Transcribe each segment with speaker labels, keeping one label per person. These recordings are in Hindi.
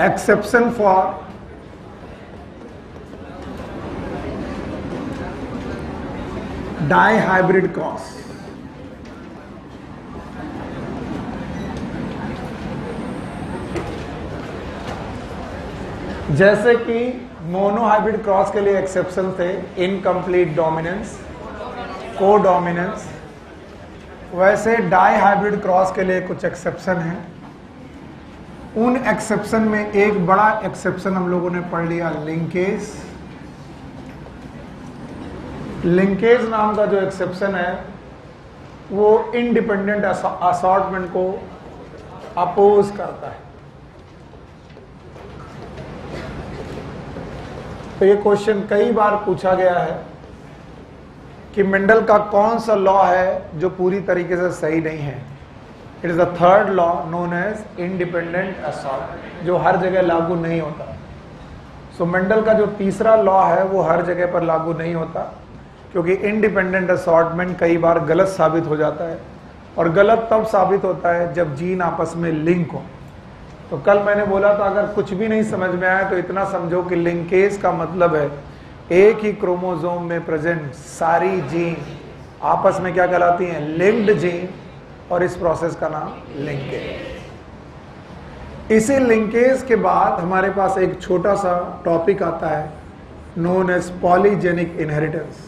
Speaker 1: exception for dihybrid cross. जैसे कि मोनोहाइब्रिड क्रॉस के लिए एक्सेप्शन थे इनकम्प्लीट डोमिनेंस, को डोमिनेंस, वैसे डाईहाइब्रिड क्रॉस के लिए कुछ एक्सेप्शन है। उन एक्सेप्शन में एक बड़ा एक्सेप्शन हम लोगों ने पढ़ लिया लिंकेज। लिंकेज नाम का जो एक्सेप्शन है वो इंडिपेंडेंट असॉर्टमेंट को अपोज करता है। तो ये क्वेश्चन कई बार पूछा गया है कि मेंडल का कौन सा लॉ है जो पूरी तरीके से सही नहीं है। It is the third law known as independent assortment, जो हर जगह लागू नहीं होता। सो मेंडल का जो तीसरा लॉ है वो हर जगह पर लागू नहीं होता, क्योंकि इंडिपेंडेंट असॉर्टमेंट कई बार गलत साबित हो जाता है, और गलत तब साबित होता है जब जीन आपस में लिंक हो। तो कल मैंने बोला था अगर कुछ भी नहीं समझ में आया तो इतना समझो कि लिंकेज का मतलब है एक ही क्रोमोसोम में प्रेजेंट सारी जीन आपस में क्या कहलाती हैं, लिंक्ड जीन, और इस प्रोसेस का नाम लिंकेज। इसी लिंकेज के बाद हमारे पास एक छोटा सा टॉपिक आता है नोन एज पॉलीजेनिक इनहेरिटेंस।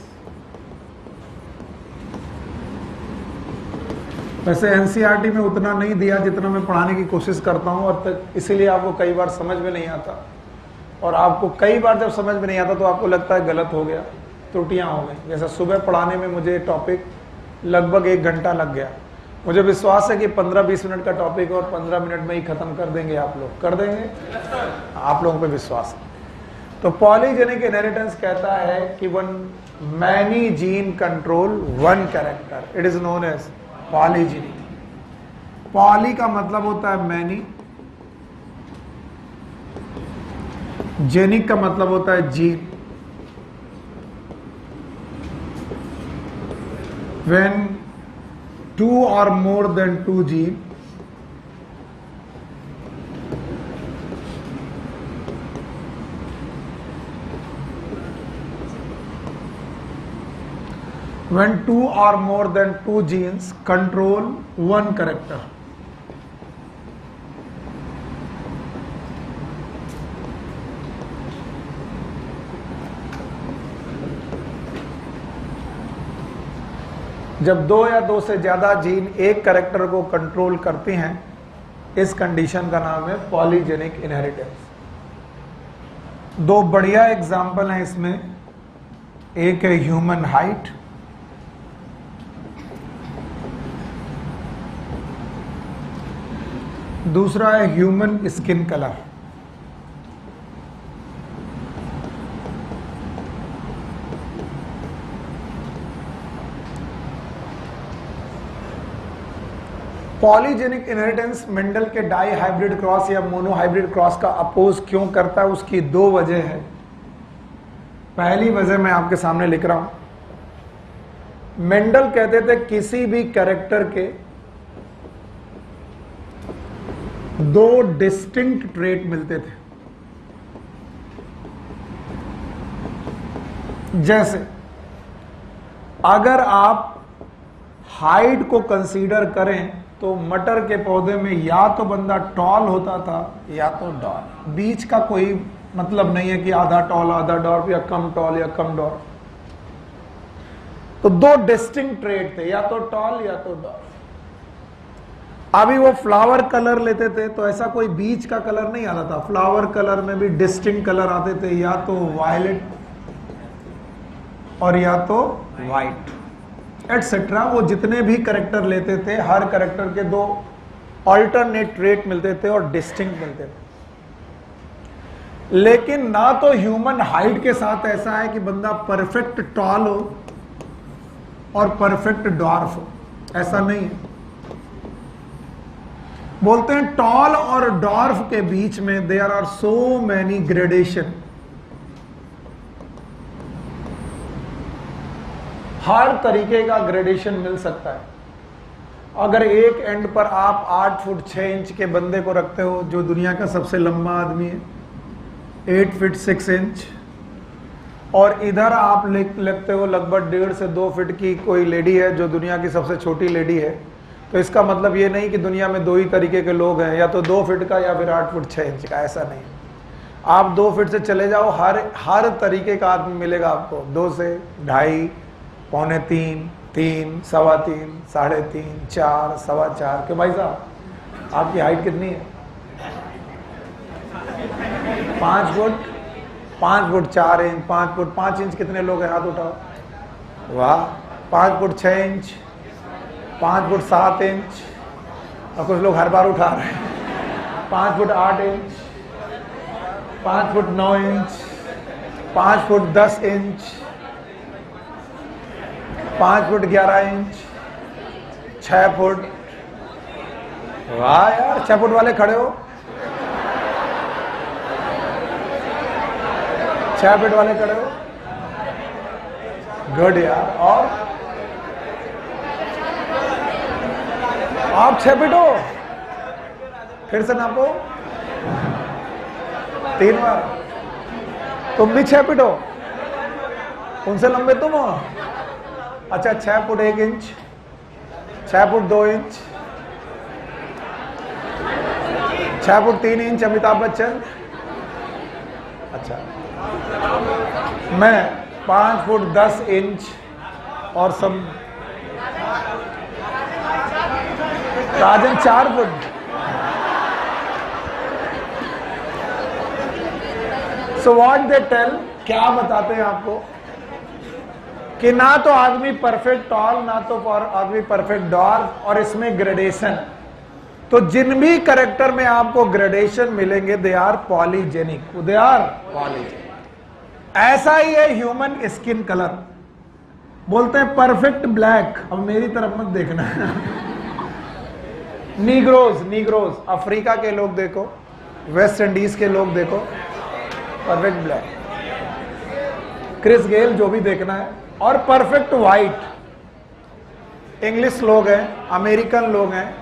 Speaker 1: वैसे एनसीईआरटी में उतना नहीं दिया जितना मैं पढ़ाने की कोशिश करता हूं, और इसीलिए आपको कई बार समझ में नहीं आता, और आपको कई बार जब समझ में नहीं आता तो आपको लगता है गलत हो गया, त्रुटियां हो गई। जैसे सुबह पढ़ाने में मुझे टॉपिक लगभग 1 घंटा लग गया। मुझे विश्वास है कि 15-20 मिनट का टॉपिक और 15 मिनट में ही खत्म कर देंगे। आप लोग कर देंगे? आप लोगों पे विश्वास है। तो पॉलीजेनिक इनहेरिटेंस कहता है कि one many gene control one character, it is known as polygenic. Poly का मतलब होता है मैनी, जेनिक का मतलब होता है gene. When 2 or more than 2 gene when 2 or more than 2 genes control one character. जब 2 या 2 से ज्यादा जीन एक कैरेक्टर को कंट्रोल करती हैं, इस कंडीशन का नाम है पॉलीजेनिक इनहेरिटेंस। 2 बढ़िया एग्जाम्पल हैं इसमें। एक है ह्यूमन हाइट, दूसरा है human skin colour. Polygenic inheritance Mendel के डाई हाइब्रिड क्रॉस या मोनोहाइब्रिड क्रॉस का अपोज क्यों करता है, उसकी 2 वजह है। पहली वजह मैं आपके सामने लिख रहा हूं। मेंडल कहते थे किसी भी कैरेक्टर के 2 डिस्टिंक्ट ट्रेट मिलते थे। जैसे अगर आप हाइट को कंसीडर करें तो मटर के पौधे में या तो बंदा टॉल होता था या तो डॉर्फ। बीच का कोई मतलब नहीं है कि आधा टॉल आधा डॉर्फ, या कम टॉल या कम डॉर्फ। तो 2 डिस्टिंक्ट ट्रेट थे, या तो टॉल या तो डॉर्फ। अभी वो फ्लावर कलर लेते थे तो ऐसा कोई बीच का कलर नहीं आता था। फ्लावर कलर में भी डिस्टिंक्ट कलर आते थे, या तो वायलेट और या तो व्हाइट एटसेट्रा। वो जितने भी कैरेक्टर लेते थे, हर कैरेक्टर के 2 अल्टरनेट ट्रेट मिलते थे और डिस्टिंक्ट मिलते थे। लेकिन ना तो ह्यूमन हाइट के साथ ऐसा है कि बंदा परफेक्ट टॉल हो और परफेक्ट डॉर्फ हो, ऐसा नहीं है। बोलते हैं टॉल और डॉर्फ के बीच में there are so many gradation. हर तरीके का ग्रेडेशन मिल सकता है। अगर एक एंड पर आप 8 फुट 6 इंच के बंदे को रखते हो जो दुनिया का सबसे लंबा आदमी है, 8 फीट 6 इंच, और इधर आप लगते हो लगभग 1.5 से 2 फीट की कोई लेडी है जो दुनिया की सबसे छोटी लेडी है, तो इसका मतलब ये नहीं कि दुनिया में 2 ही तरीके के लोग हैं, या तो 2 फीट का या फिर 8 फुट 6 इंच का, ऐसा नहीं। आप 2 फीट से चले जाओ, हर तरीके का आदमी मिलेगा आपको, 2 से 2.5, पौने 3, 3, सवा 3, 3.5, 4, सवा 4। क्यों भाई साहब, आपकी हाइट कितनी है? 5 फुट 4 इंच, 5 फुट 5 इंच। कितने लोग हैं? हाथ उठाओ। वाह। 5 फुट 6 इंच, 5 फुट 7 इंच, और कुछ लोग हर बार उठा रहे हैं। 5 foot 8 inch, 5 foot 9 inch, 5 foot 10 inch, 5 foot 11 inch, 6 foot. वाह यार, 6 फुट वाले खड़े हो। 6 फीट वाले खड़े हो, गुड यार। और आप 6 फीट हो, फिर से नापो 3 बार। तुम भी 6 फीट हो, उनसे लंबे तुम हो। अच्छा, 6 foot 1 inch, 6 foot 2 inch, 6 foot 3 inch Amitabh Bachchan. अच्छा, मैं 5 फुट 10 इंच और सब Rajan 4 foot. So what they tell, क्या बताते हैं आपको कि ना तो आदमी परफेक्ट टॉल, ना तो आदमी परफेक्ट डॉर्फ, और इसमें ग्रेडेशन। तो जिन भी करेक्टर में आपको ग्रेडेशन मिलेंगे, they are polygenic, they are polygenic. ऐसा ही है ह्यूमन स्किन कलर, बोलते हैं परफेक्ट ब्लैक। अब मेरी तरफ मत देखना। नीग्रोज, अफ्रीका के लोग देखो, वेस्ट इंडीज के लोग देखो, परफेक्ट ब्लैक। क्रिस गेल, जो भी देखना है। और परफेक्ट वाइट। इंग्लिश लोग हैं, अमेरिकन लोग हैं,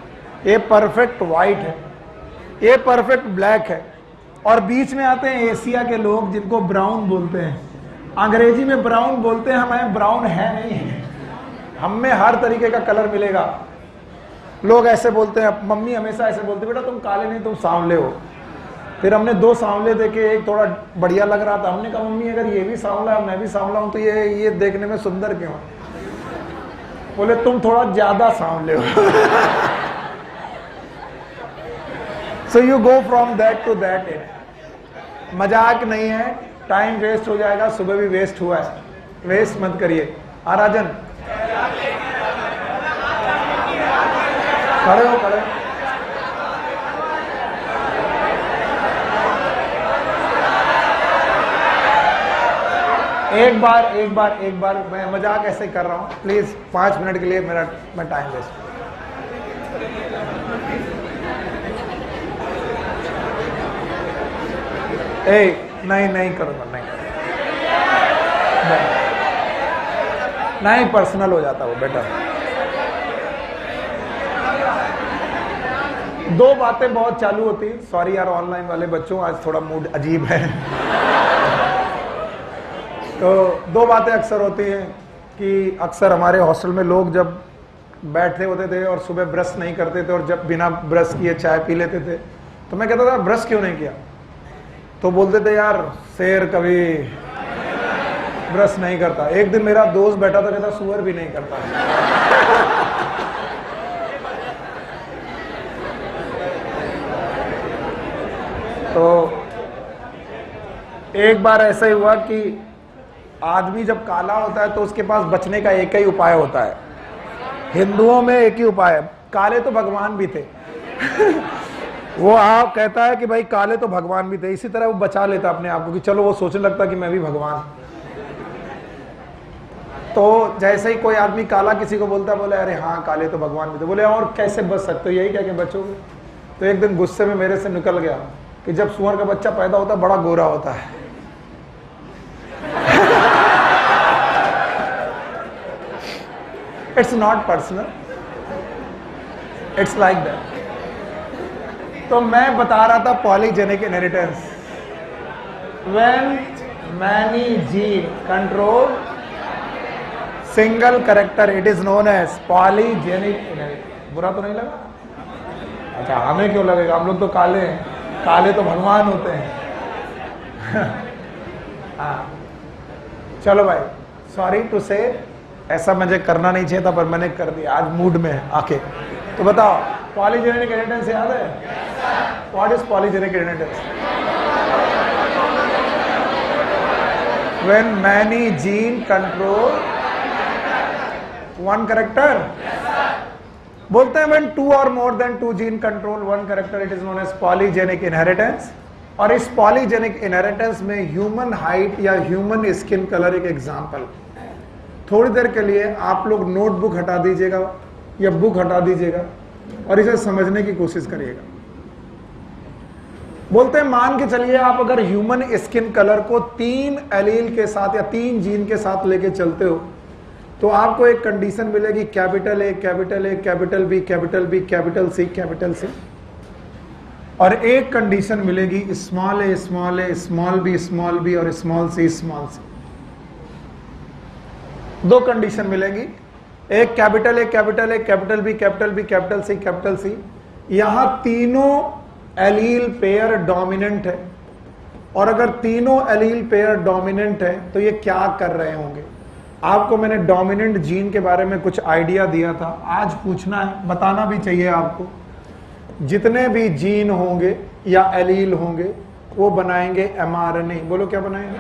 Speaker 1: ये परफेक्ट वाइट है, ये परफेक्ट ब्लैक है। और बीच में आते हैं एशिया के लोग, जिनको ब्राउन बोलते हैं। अंग्रेजी में ब्राउन बोलते हैं, हमें ब्राउन है नहीं है, हम में हर तरीके का कलर मिलेगा। लोग ऐसे बोलते हैं, मम्मी हमेशा ऐसे बोलते, बेटा तुम काले नहीं, तुम सांवले हो। फिर हमने 2 सांवले देखे, एक थोड़ा बढ़िया लग रहा था, हमने कहा मम्मी अगर ये भी सांवला है, मैं भी सांवला हूं, तो ये देखने में सुंदर क्यों है? बोले तुम थोड़ा ज्यादा सांवले हो। So you go from that to that. मजाक नहीं है, टाइम वेस्ट हो जाएगा, सुबह भी वेस्ट हुआ है, वेस्ट मत करिए। आराजन खड़े हो, खड़े। एक बार मैं मजाक ऐसे कर रहा हूं, प्लीज 5 मिनट के लिए मैं टाइम वेस्ट। नहीं करूंगा, नहीं पर्सनल हो जाता वो, बेटर। 2 बातें बहुत चालू होती। सॉरी यार ऑनलाइन वाले बच्चों, आज थोड़ा मूड अजीब है। तो 2 बातें अक्सर होती हैं कि अक्सर हमारे हॉस्टल में लोग जब बैठे होते थे और सुबह ब्रश नहीं करते थे, और जब बिना ब्रश किए चाय पी लेते थे, तो मैं कहता था ब्रश क्यों नहीं किया? तो बोलते थे यार शेर कभी ब्रश नहीं करता। एक दिन मेरा दोस्त बैठा था, कहता सुअर भी नहीं करता। तो एक बार ऐसा ही हुआ कि आदमी जब काला होता है तो उसके पास बचने का एक ही उपाय होता है। हिंदुओं में एक ही उपाय है, काले तो भगवान भी थे। वो आप कहता है कि भाई काले तो भगवान भी थे, इसी तरह वो बचा लेता अपने आप को कि चलो, वो सोचने लगता कि मैं भी भगवान। तो जैसे ही कोई आदमी काला किसी को बोलता, बोले अरे हाँ काले तो भगवान भी थे। बोले और कैसे बच सकते हो, यही क्या कि बचोगे? तो एक दिन गुस्से में मेरे से निकल गया कि जब सुअर का बच्चा पैदा होता है बड़ा गोरा होता है। It's not personal, it's like that. तो मैं बता रहा था polygenic inheritance, when many gene control single character, it is known as polygenic inheritance. बुरा तो नहीं लगा? अच्छा, हमें क्यों लगेगा, हम लोग तो काले हैं, काले तो भगवान होते हैं। हाँ चलो भाई, सॉरी टू से, ऐसा मुझे करना नहीं चाहिए था पर मैंने कर दिया, आज मूड में है आके। तो बताओ, पॉलीजेनिक इनहेरिटेंस याद है? What is polygenic inheritance? When many gene control one character. बोलते हैं व्हेन टू और more than two gene control one character, it is known as polygenic inheritance. और इस पॉलीजेनिक इनहेरिटेंस में ह्यूमन हाइट या ह्यूमन स्किन कलर एक एग्जांपल। थोड़ी देर के लिए आप लोग नोटबुक हटा दीजिएगा या बुक हटा दीजिएगा और इसे समझने की कोशिश करिएगा। बोलते हैं मान के चलिए आप अगर ह्यूमन स्किन कलर को 3 एलील के साथ या 3 जीन के साथ लेके चलते हो तो आपको एक कंडीशन मिलेगी, capital A, capital A, capital B, capital B, capital C, capital C. और एक कंडीशन मिलेगी small A, small A, small B और small C, small C. 2 condition मिलेगी, एक capital A, capital A, capital B, capital B, capital C, capital C. यहां तीनों एलील पेयर डोमिनेंट है, और अगर तीनों एलील पेयर डोमिनेंट है तो ये क्या कर रहे होंगे? आपको मैंने डोमिनेंट जीन के बारे में कुछ आइडिया दिया था, आज पूछना है, बताना भी चाहिए आपको। जितने भी जीन होंगे या एलील होंगे वो बनाएंगे एमआरएनए। बोलो क्या बनाएंगे?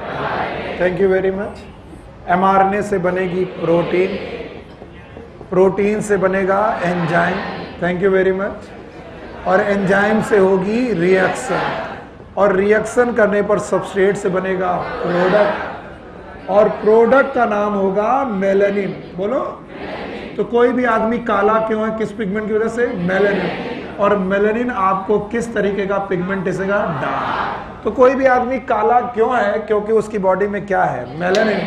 Speaker 1: Thank you very much. MRNA से बनेगी प्रोटीन, प्रोटीन से बनेगा enzyme, thank you very much, और एंजाइम से होगी रिएक्शन, और रिएक्शन करने पर सबस्ट्रेट से बनेगा प्रोडक्ट, और प्रोडक्ट का नाम होगा मेलानिन। बोलो, तो कोई भी आदमी काला क्यों है, किस पिगमेंट की वजह से? मेलानिन। और मेलानिन आपको किस तरीके का पिगमेंट देगा? डार्क। तो कोई भी आदमी काला क्यों है? क्योंकि उसकी बॉडी में क्या है? मेलानिन।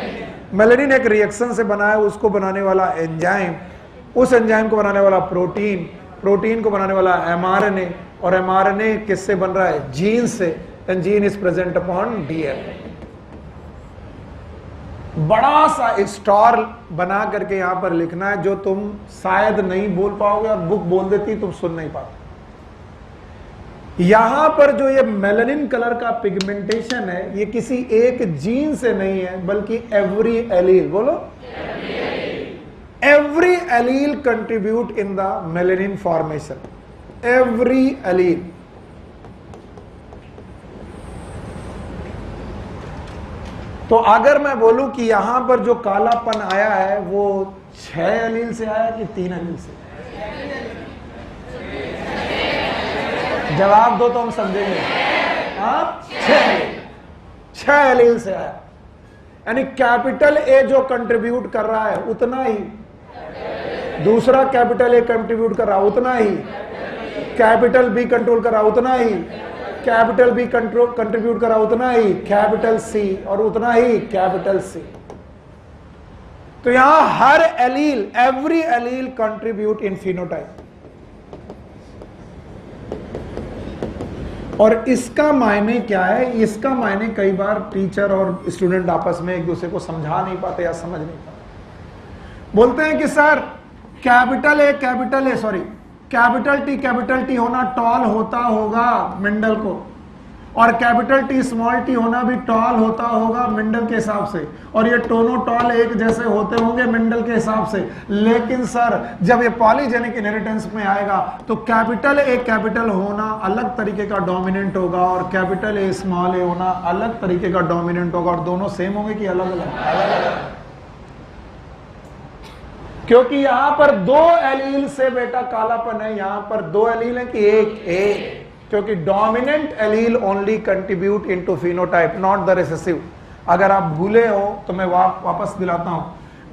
Speaker 1: मेलानिन एक रिएक्शन से बना है, उसको बनाने वाला एंजाइम, उस एंजाइम को बनाने वाला प्रोटीन, प्रोटीन को बनाने वाला एमआरएनए, और एमआरएनए किससे बन रहा है? जीन से, and gene is present upon DNA. बड़ा सा स्टार बना करके यहां पर लिखना है, जो तुम शायद नहीं बोल पाओगे, और बुक बोल देती तुम सुन नहीं पाते। यहां पर जो ये मेलानिन कलर का पिगमेंटेशन है, ये किसी एक जीन से नहीं है, बल्कि एवरी एलील, बोलो every allele contribute in the melanin formation, every allele. तो अगर मैं बोलूं कि यहां पर जो कालापन आया है वो 6 एलील से आया कि 3 एलील से? जवाब दो तो हम समझेंगे। हाँ, 6 एलील से आया। यानी कैपिटल ए जो कंट्रीब्यूट कर रहा है उतना ही, दूसरा कैपिटल ए कंट्रीब्यूट कर रहा है उतना ही, कैपिटल बी कंट्रोल कर रहा उतना ही, कैपिटल बी कंट्रीब्यूट करा उतना ही, कैपिटल सी, और उतना ही कैपिटल सी। तो यहां हर allele, every allele contribute in phenotype. और इसका मायने क्या है? इसका मायने कई बार टीचर और स्टूडेंट आपस में एक दूसरे को समझा नहीं पाते या समझ नहीं पाते। बोलते हैं कि sir capital A capital T होना टॉल होता होगा मेंडल को, और कैपिटल टी होना भी टॉल होता होगा मेंडल के हिसाब से, और ये दोनों टॉल एक जैसे होते होंगे मेंडल के हिसाब से। लेकिन सर जब ये पॉलीजेनिक इनहेरिटेंस में आएगा तो कैपिटल ए कैपिटल होना अलग तरीके का डोमिनेंट होगा, और कैपिटल ए स्मॉल ए होना अलग तरीके का डोमिनेंट होगा, और दोनों सेम होंगे कि अलग अलग? क्योंकि यहां पर 2 एलील से बेटा कालापन है, यहां पर 2 एलील है कि एक? क्योंकि dominant allele only contribute into phenotype, not the recessive. अगर आप भूले हो तो मैं वापस दिलाता हूं।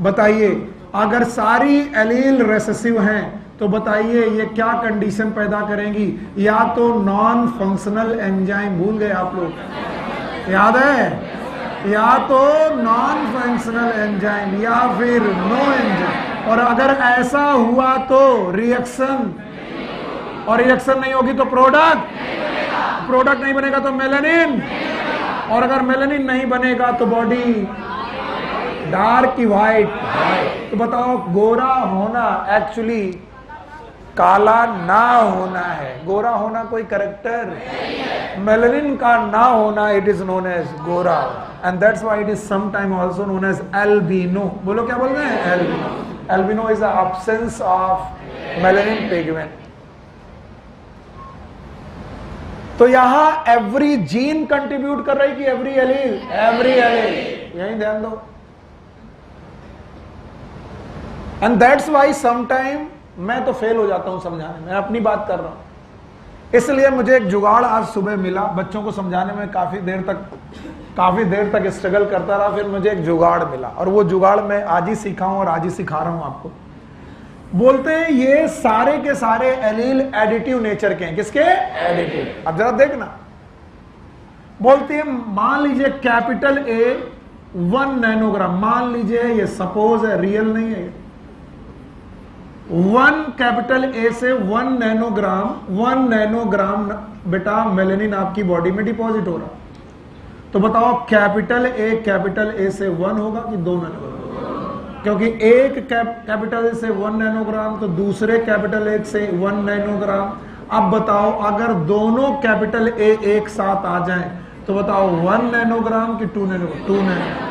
Speaker 1: बताइए, अगर सारी एलील रिसेसिव हैं तो बताइए ये क्या कंडीशन पैदा करेंगी? या तो नॉन फंक्शनल एंजाइम, भूल गए आप लोग, याद है? या तो नॉन फंक्शनल एंजाइम या फिर नो एंजाइम। और अगर ऐसा हुआ तो रिएक्शन और रिएक्शन नहीं होगी तो प्रोडक्ट नहीं बनेगा तो मेलानिन, और अगर मेलानिन नहीं बनेगा तो बॉडी डार्क की व्हाइट। तो बताओ गोरा होना एक्चुअली काला ना होना है, गोरा होना कोई कैरेक्टर, मेलानिन का ना होना इट इज नोन एज गोरा, and that's why it is sometime also known as albino. बोलो क्या बोल रहे हैं? Albino. Albino is the absence of melanin pigment. तो यहां एवरी जीन कंट्रीब्यूट कर रही कि एवरी एलील? एवरी एलील, यही ध्यान दो। एंड दैट्स व्हाई समटाइम मैं तो फेल हो जाता हूं समझाने में, अपनी बात कर रहा हूं। इसलिए मुझे एक जुगाड़ आज सुबह मिला, बच्चों को समझाने में काफी देर तक स्ट्रगल करता रहा, फिर मुझे एक जुगाड़ मिला, और वो जुगाड़ मैं आज ही सीखा हूं और आज ही सिखा रहा हूं आपको। बोलते हैं ये सारे के सारे एलील एडिटिव नेचर के हैं। किसके? एडिटिव। अब जरा देखना, बोलते हैं मान लीजिए कैपिटल ए 1 नैनोग्राम, मान लीजिए ये सपोज है, रियल नहीं है, 1 कैपिटल ए से 1 नैनोग्राम बेटा मेलानिन आपकी बॉडी में डिपॉजिट हो रहा। तो बताओ कैपिटल ए से 1 होगा कि 2 नैनोग्राम? क्योंकि एक कैपिटल ए से 1 नैनोग्राम तो दूसरे कैपिटल ए से 1 नैनोग्राम। अब बताओ अगर दोनों कैपिटल ए एक साथ आ जाएं तो बताओ 1 नैनोग्राम कि 2 नैनोग्राम? 2 नैनोग्राम।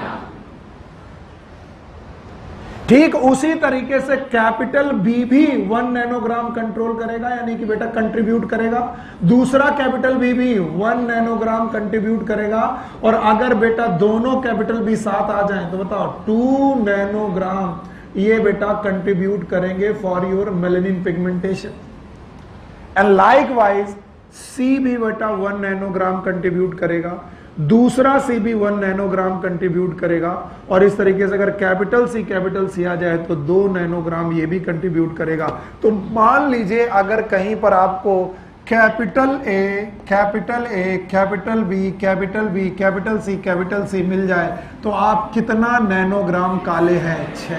Speaker 1: ठीक उसी तरीके से कैपिटल बी भी 1 नैनोग्राम कंट्रोल करेगा, यानी कि बेटा कंट्रीब्यूट करेगा। दूसरा कैपिटल बी भी 1 नैनोग्राम कंट्रीब्यूट करेगा, और अगर बेटा दोनों कैपिटल बी साथ आ जाएं तो बताओ 2 नैनोग्राम ये बेटा कंट्रीब्यूट करेंगे for your melanin pigmentation. And likewise C भी बेटा 1 नैनोग्राम कंट्रीब्यूट करेगा, दूसरा सी भी 1 नैनोग्राम कंट्रीब्यूट करेगा, और इस तरीके से अगर कैपिटल सी आ जाए तो 2 नैनोग्राम ये भी कंट्रीब्यूट करेगा। तो मान लीजिए अगर कहीं पर आपको capital A, capital B, capital C मिल जाए तो आप कितना नैनोग्राम काले हैं? 6।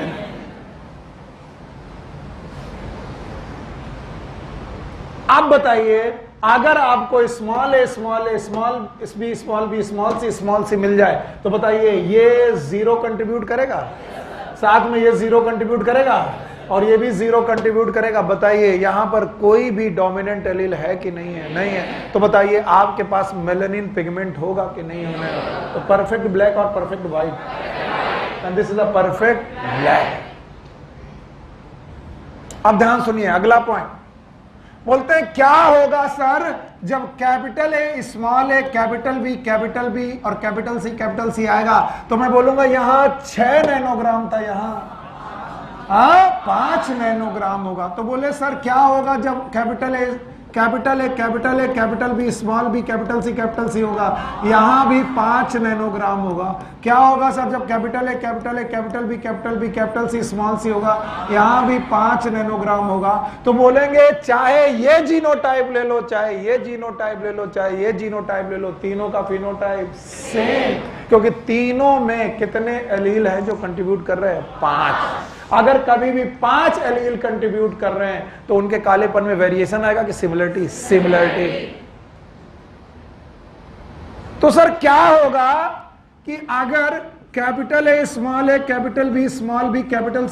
Speaker 1: अब बताइए अगर आपको small A, small B, small सी मिल जाए तो बताइए ये 0 कंट्रीब्यूट करेगा, साथ में ये 0 कंट्रीब्यूट करेगा, और ये भी 0 कंट्रीब्यूट करेगा। बताइए यहां पर कोई भी डोमिनेंट एलील है कि नहीं है? नहीं है। तो बताइए आपके पास मेलानिन पिगमेंट होगा कि नहीं होगा? तो परफेक्ट ब्लैक और perfect white, and this is a perfect black. अब ध्यान सुनिए अगला पॉइंट। बोलते हैं क्या होगा सर जब capital A, small A, capital B और कैपिटल सी आएगा? तो मैं बोलूंगा यहां 6 नैनोग्राम था, यहां 5 नैनोग्राम होगा। तो बोले सर क्या होगा जब capital A, capital B, small B, capital C होगा? यहां भी 5 नैनोग्राम होगा। क्या होगा सर जब capital A, capital B, capital C, small C होगा? यहां भी 5 नैनोग्राम होगा। तो बोलेंगे चाहे ये जीनोटाइप ले लो, चाहे ये जीनोटाइप ले लो, चाहे ये जीनोटाइप ले लो, तीनों का फिनोटाइप सेम, क्योंकि तीनों में कितने एलील हैं जो कंट्रीब्यूट कर रहे हैं? 5। अगर कभी भी 5 एलील कंट्रीब्यूट कर रहे हैं तो उनके कालेपन में वेरिएशन आएगा कि सिमिलरिटी। तो सर क्या होगा कि अगर capital A, capital B, capital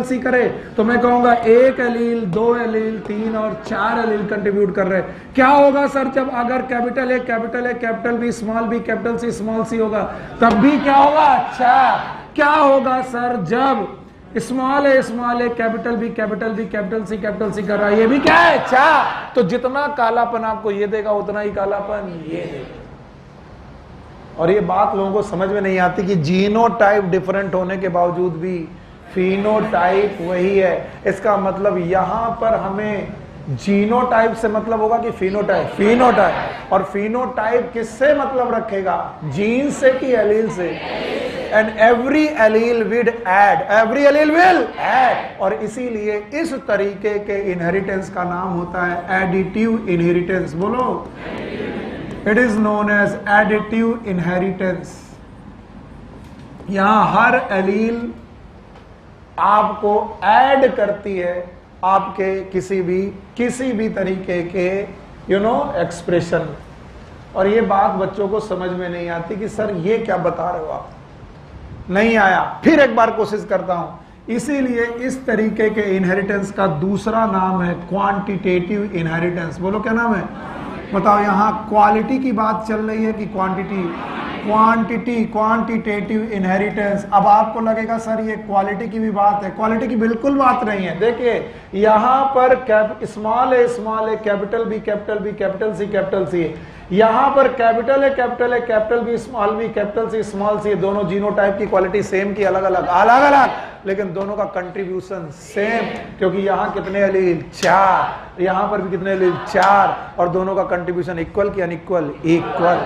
Speaker 1: C करे तो मैं कहूंगा 1 एलील, 2 एलील, 3 और 4 एलील कंट्रीब्यूट कर रहे हैं। क्या होगा सर जब अगर capital A, capital B, capital C, small C होगा? तब भी क्या होगा? 4। क्या होगा सर जब small A, capital B, capital C कर रहा है? ये भी क्या है? 4। तो जितना कालापन आपको ये देगा उतना ही कालापन ये देगा। और ये बात लोगों को समझ में नहीं आती कि जीनोटाइप डिफरेंट होने के बावजूद भी फिनोटाइप वही है। इसका मतलब यहां पर हमें जीनोटाइप से मतलब होगा कि फिनोटाइप। और फिनोटाइप किससे मतलब रखेगा? जीन से कि एलील से? And every allele will add. और इसीलिए इस तरीके के इनहेरिटेंस का नाम होता है एडिटिव इनहेरिटेंस। बोलो, it is known as additive inheritance. यहां हर एलील आपको ऐड करती है आपके किसी भी तरीके के एक्सप्रेशन। और ये बात बच्चों को समझ में नहीं आती कि सर ये क्या बता रहे हो आप, नहीं आया, फिर एक बार कोशिश करता हूं। इसीलिए इस तरीके के इनहेरिटेंस का दूसरा नाम है क्वांटिटेटिव इनहेरिटेंस। बोलो क्या नाम है, बताओ। यहां क्वालिटी की बात चल रही है कि क्वांटिटी? Quantitative inheritance. अब आपको लगेगा सर ये क्वालिटी की भी बात है, क्वालिटी की बिल्कुल बात नहीं है। देखिए यहां पर small A capital B capital C, यहां पर capital A capital B small C, दोनों जीनोटाइप की क्वालिटी सेम की अलग अलग, लेकिन दोनों का कंट्रीब्यूशन सेम, क्योंकि यहां कितने एलील? 4, यहां पर भी कितने एलील? 4, और दोनों का कंट्रीब्यूशन इक्वल की unequal? Equal.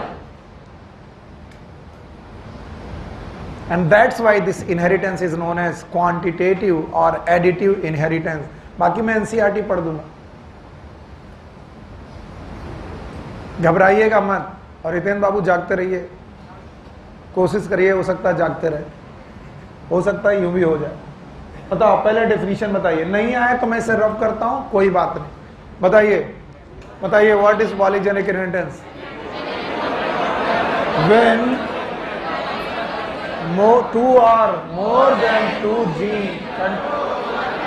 Speaker 1: And that's why this inheritance is known as quantitative or additive inheritance. बाकी मैं NCERT पढ़ दूंगा, घबराइएगा मत। और हितेन बाबू जागते रहिए, कोशिश करिए, हो सकता है जागते रहे, हो सकता है यूं भी हो जाए। बताओ पहले डेफिनेशन बताइए, नहीं आए तो मैं इसे रब करता हूं, कोई बात नहीं। बताइए what is polygenic inheritance? When two or more than 2 genes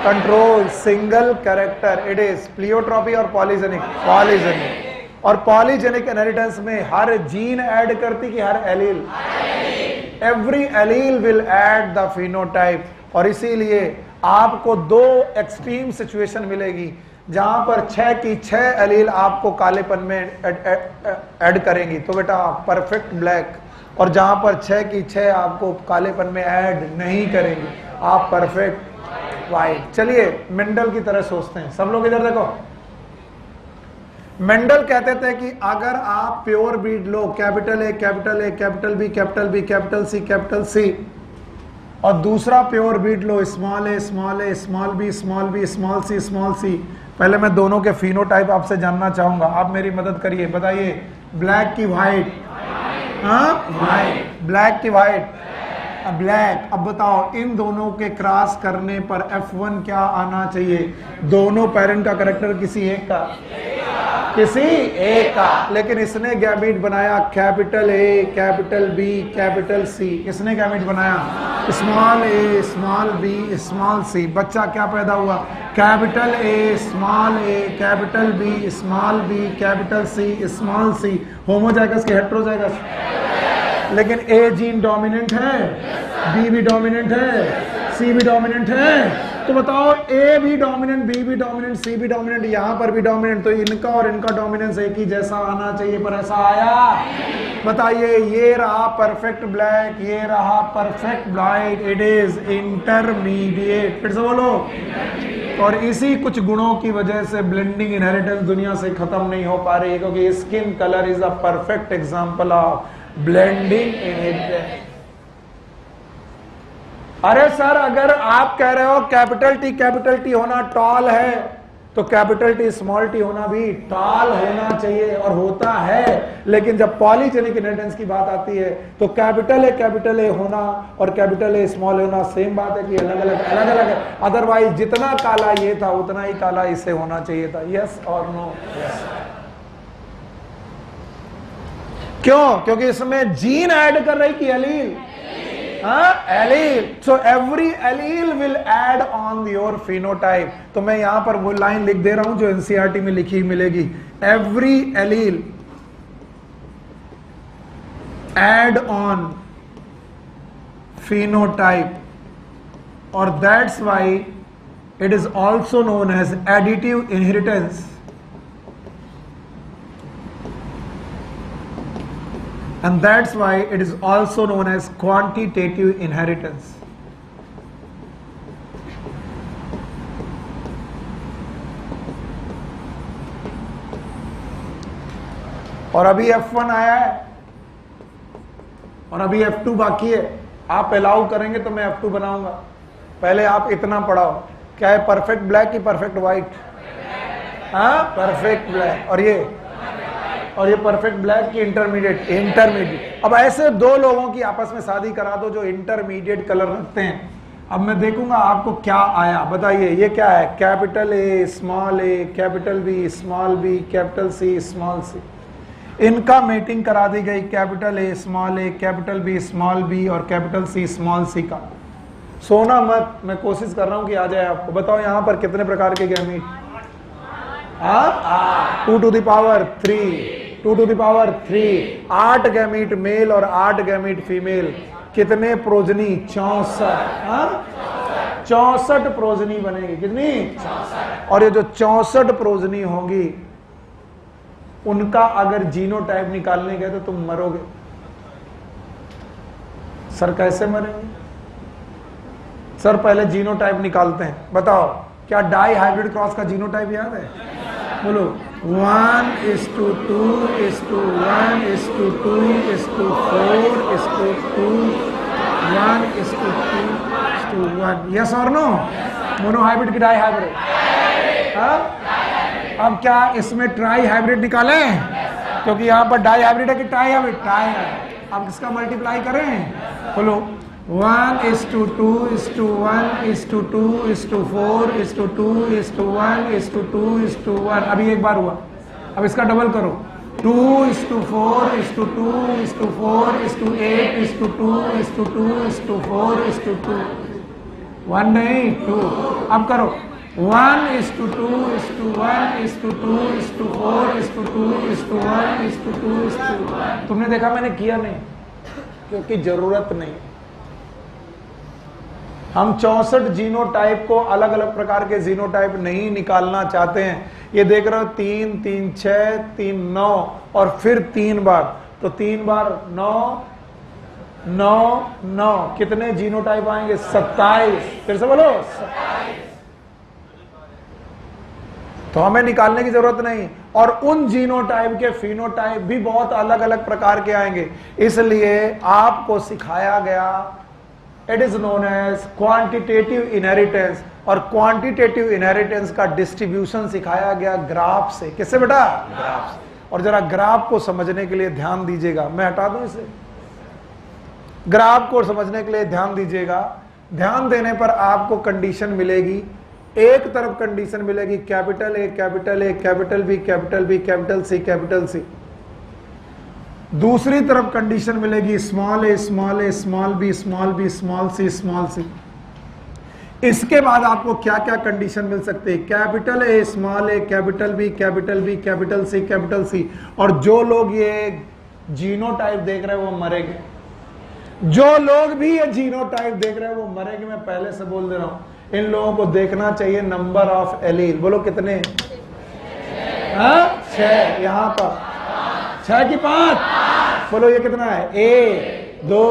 Speaker 1: control single character, it is pleiotropy or polygynic? Polygynic। और पॉलीजेनिक इनहेरिटेंस में हर जीन ऐड करती कि हर allele? Every allele will add the phenotype. और इसीलिए आपको 2 एक्सट्रीम सिचुएशन मिलेगी जहां पर 6 की 6 एलील आपको कालेपन में ऐड करेंगी, तो बेटा परफेक्ट ब्लैक। और जहां पर 6 की 6 आपको कालेपन में ऐड नहीं करेंगे, आप परफेक्ट वाइट। चलिए मेंडल की तरह सोचते हैं, सब लोग इधर देखो। मेंडल कहते थे कि अगर आप प्योर ब्रीड लो, capital A capital B capital C, और दूसरा प्योर ब्रीड लो small A small B small C. पहले मैं दोनों के फिनोटाइप आपसे जानना चाहूंगा, आप मेरी मदद करिए। बताइए ब्लैक की व्हाइट, व्हाइट, ब्लैक की व्हाइट, ब्लैक। अब बताओ इन दोनों के क्रॉस करने पर F1 क्या आना चाहिए? दोनों पेरेंट का कैरेक्टर किसी एक का, लेकिन इसने गैमीट बनाया capital A capital B capital C. इसने गैमीट बनाया small A small B small C. बच्चा क्या पैदा हुआ? Capital A capital B capital C small C. Homozygous की हेटेरोजाइगस? लेकिन ए जीन डोमिनेंट है, बी भी डोमिनेंट है, सी भी डोमिनेंट है। तो बताओ ए भी डोमिनेंट, बी भी डोमिनेंट, सी भी डोमिनेंट, यहां पर भी डोमिनेंट, तो इनका और इनका डोमिनेंस एक ही जैसा आना चाहिए, पर ऐसा आया? बताइए ये रहा परफेक्ट ब्लैक, ये रहा perfect white, it is intermediate. फिर से बोलो। और इसी कुछ गुणों की वजह से ब्लेंडिंग इनहेरिटेंस दुनिया से खत्म नहीं हो पा रही है, क्योंकि skin colour is a perfect example of blending inheritance. अरे सर अगर आप कह रहे हो कैपिटल टी होना टॉल है, तो कैपिटल टी स्मॉल टी होना भी टॉल होना चाहिए, और होता है। लेकिन जब पॉलीजेनिक इनहेरिटेंस की बात आती है तो कैपिटल ए होना और कैपिटल ए स्मॉल होना सेम बात है कि अलग अलग है। अदरवाइज जितना काला ये था उतना ही काला इससे होना चाहिए था। यस और नो? क्यों? क्योंकि इसमें जीन ऐड कर रही कि allele? Allele. So every allele will add on your phenotype. तो मैं यहां पर वो लाइन लिख दे रहा हूं जो एनसीईआरटी में लिखी मिलेगी। Every allele add on phenotype, और that's why it is also known as additive inheritance. And that's why it is also known as quantitative inheritance. और अभी F1 आया है और अभी F2 बाकी है। आप अलाउ करेंगे तो मैं F2 बनाऊंगा। पहले आप इतना पढ़ाओ, क्या है परफेक्ट ब्लैक की परफेक्ट व्हाइट? Perfect black. और ये परफेक्ट ब्लैक की इंटरमीडिएट। अब ऐसे दो लोगों की आपस में शादी करा दो जो इंटरमीडिएट कलर रखते हैं, अब मैं देखूंगा आपको क्या आया, बताइए ये क्या है, capital A small A, capital B small B, capital C small C. इनका मीटिंग करा दी गई, capital A small A, capital B small B और कैपिटल सी स्मॉल सी का। सोना मत, मैं कोशिश कर रहा हूं कि आ जाए आपको। बताओ यहां पर कितने प्रकार के gamete? 2 to the power 3, 2 to the power 3, 8 gamete mail और 8 गैमीट फीमेल। कितने प्रोजनी? 64। 64 प्रोजनी बनेगी। कितनी? 64। और ये जो 64 प्रोजनी होंगी उनका अगर जीनोटाइप निकालने गए तो तुम मरोगे। सर कैसे मरेंगे? सर पहले जीनोटाइप निकालते हैं। बताओ क्या डाई हाइब्रिड क्रॉस का जीनोटाइप याद है? बोलो 1:2:1:2:2:4:2, 1:2:1. यस और नो? मोनो हाइब्रिड की डाई हाइब्रिड? अब क्या इसमें ट्राई हाइब्रिड निकालें? क्योंकि यहां पर डाई हाइब्रिड है कि टाई हाइब्रिड? टाई है। अब किसका मल्टीप्लाई करें? बोलो 1:2:2:4:2:1:2:1. अभी एक बार हुआ, अब इसका डबल करो 2:4:2:2:8:2:2:4:2. 1 नहीं 2। अब करो 1:2:2:4:2:1:2:2. तुमने देखा मैंने किया नहीं क्योंकि जरूरत नहीं। हम 64 जीनोटाइप को अलग अलग प्रकार के जीनोटाइप नहीं निकालना चाहते हैं। ये देख रहे हो 3 3 6 3 9 और फिर 3 बार, तो 3 बार 9 9 9, कितने जीनोटाइप आएंगे? 27। फिर से बोलो 27। तो हमें निकालने की जरूरत नहीं। और उन जीनोटाइप के फिनोटाइप भी बहुत अलग अलग प्रकार के आएंगे। इसलिए आपको सिखाया गया it is known as quantitative inheritance. और क्वांटिटेटिव इनहेरिटेंस का डिस्ट्रीब्यूशन सिखाया गया ग्राफ से। किससे बेटा? ग्राफ से। और जरा ग्राफ को समझने के लिए ध्यान दीजिएगा, मैं हटा दूं इसे। ग्राफ को समझने के लिए ध्यान दीजिएगा। ध्यान देने पर आपको कंडीशन मिलेगी। एक तरफ कंडीशन मिलेगी capital A capital A capital B capital B capital C capital C. दूसरी तरफ कंडीशन मिलेगी small A small A small B small B small C small C. इसके बाद आपको क्या क्या कंडीशन मिल सकती है? Capital A small A capital B capital B capital C capital C. और जो लोग ये जीनोटाइप देख रहे हैं वो मरेंगे। जो लोग भी ये जीनोटाइप देख रहे हैं वो मरेंगे। मैं पहले से बोल दे रहा हूं, इन लोगों को देखना चाहिए नंबर ऑफ एलील। बोलो कितने? 6। यहां पर 6 की 5। बोलो ये कितना है? 1 2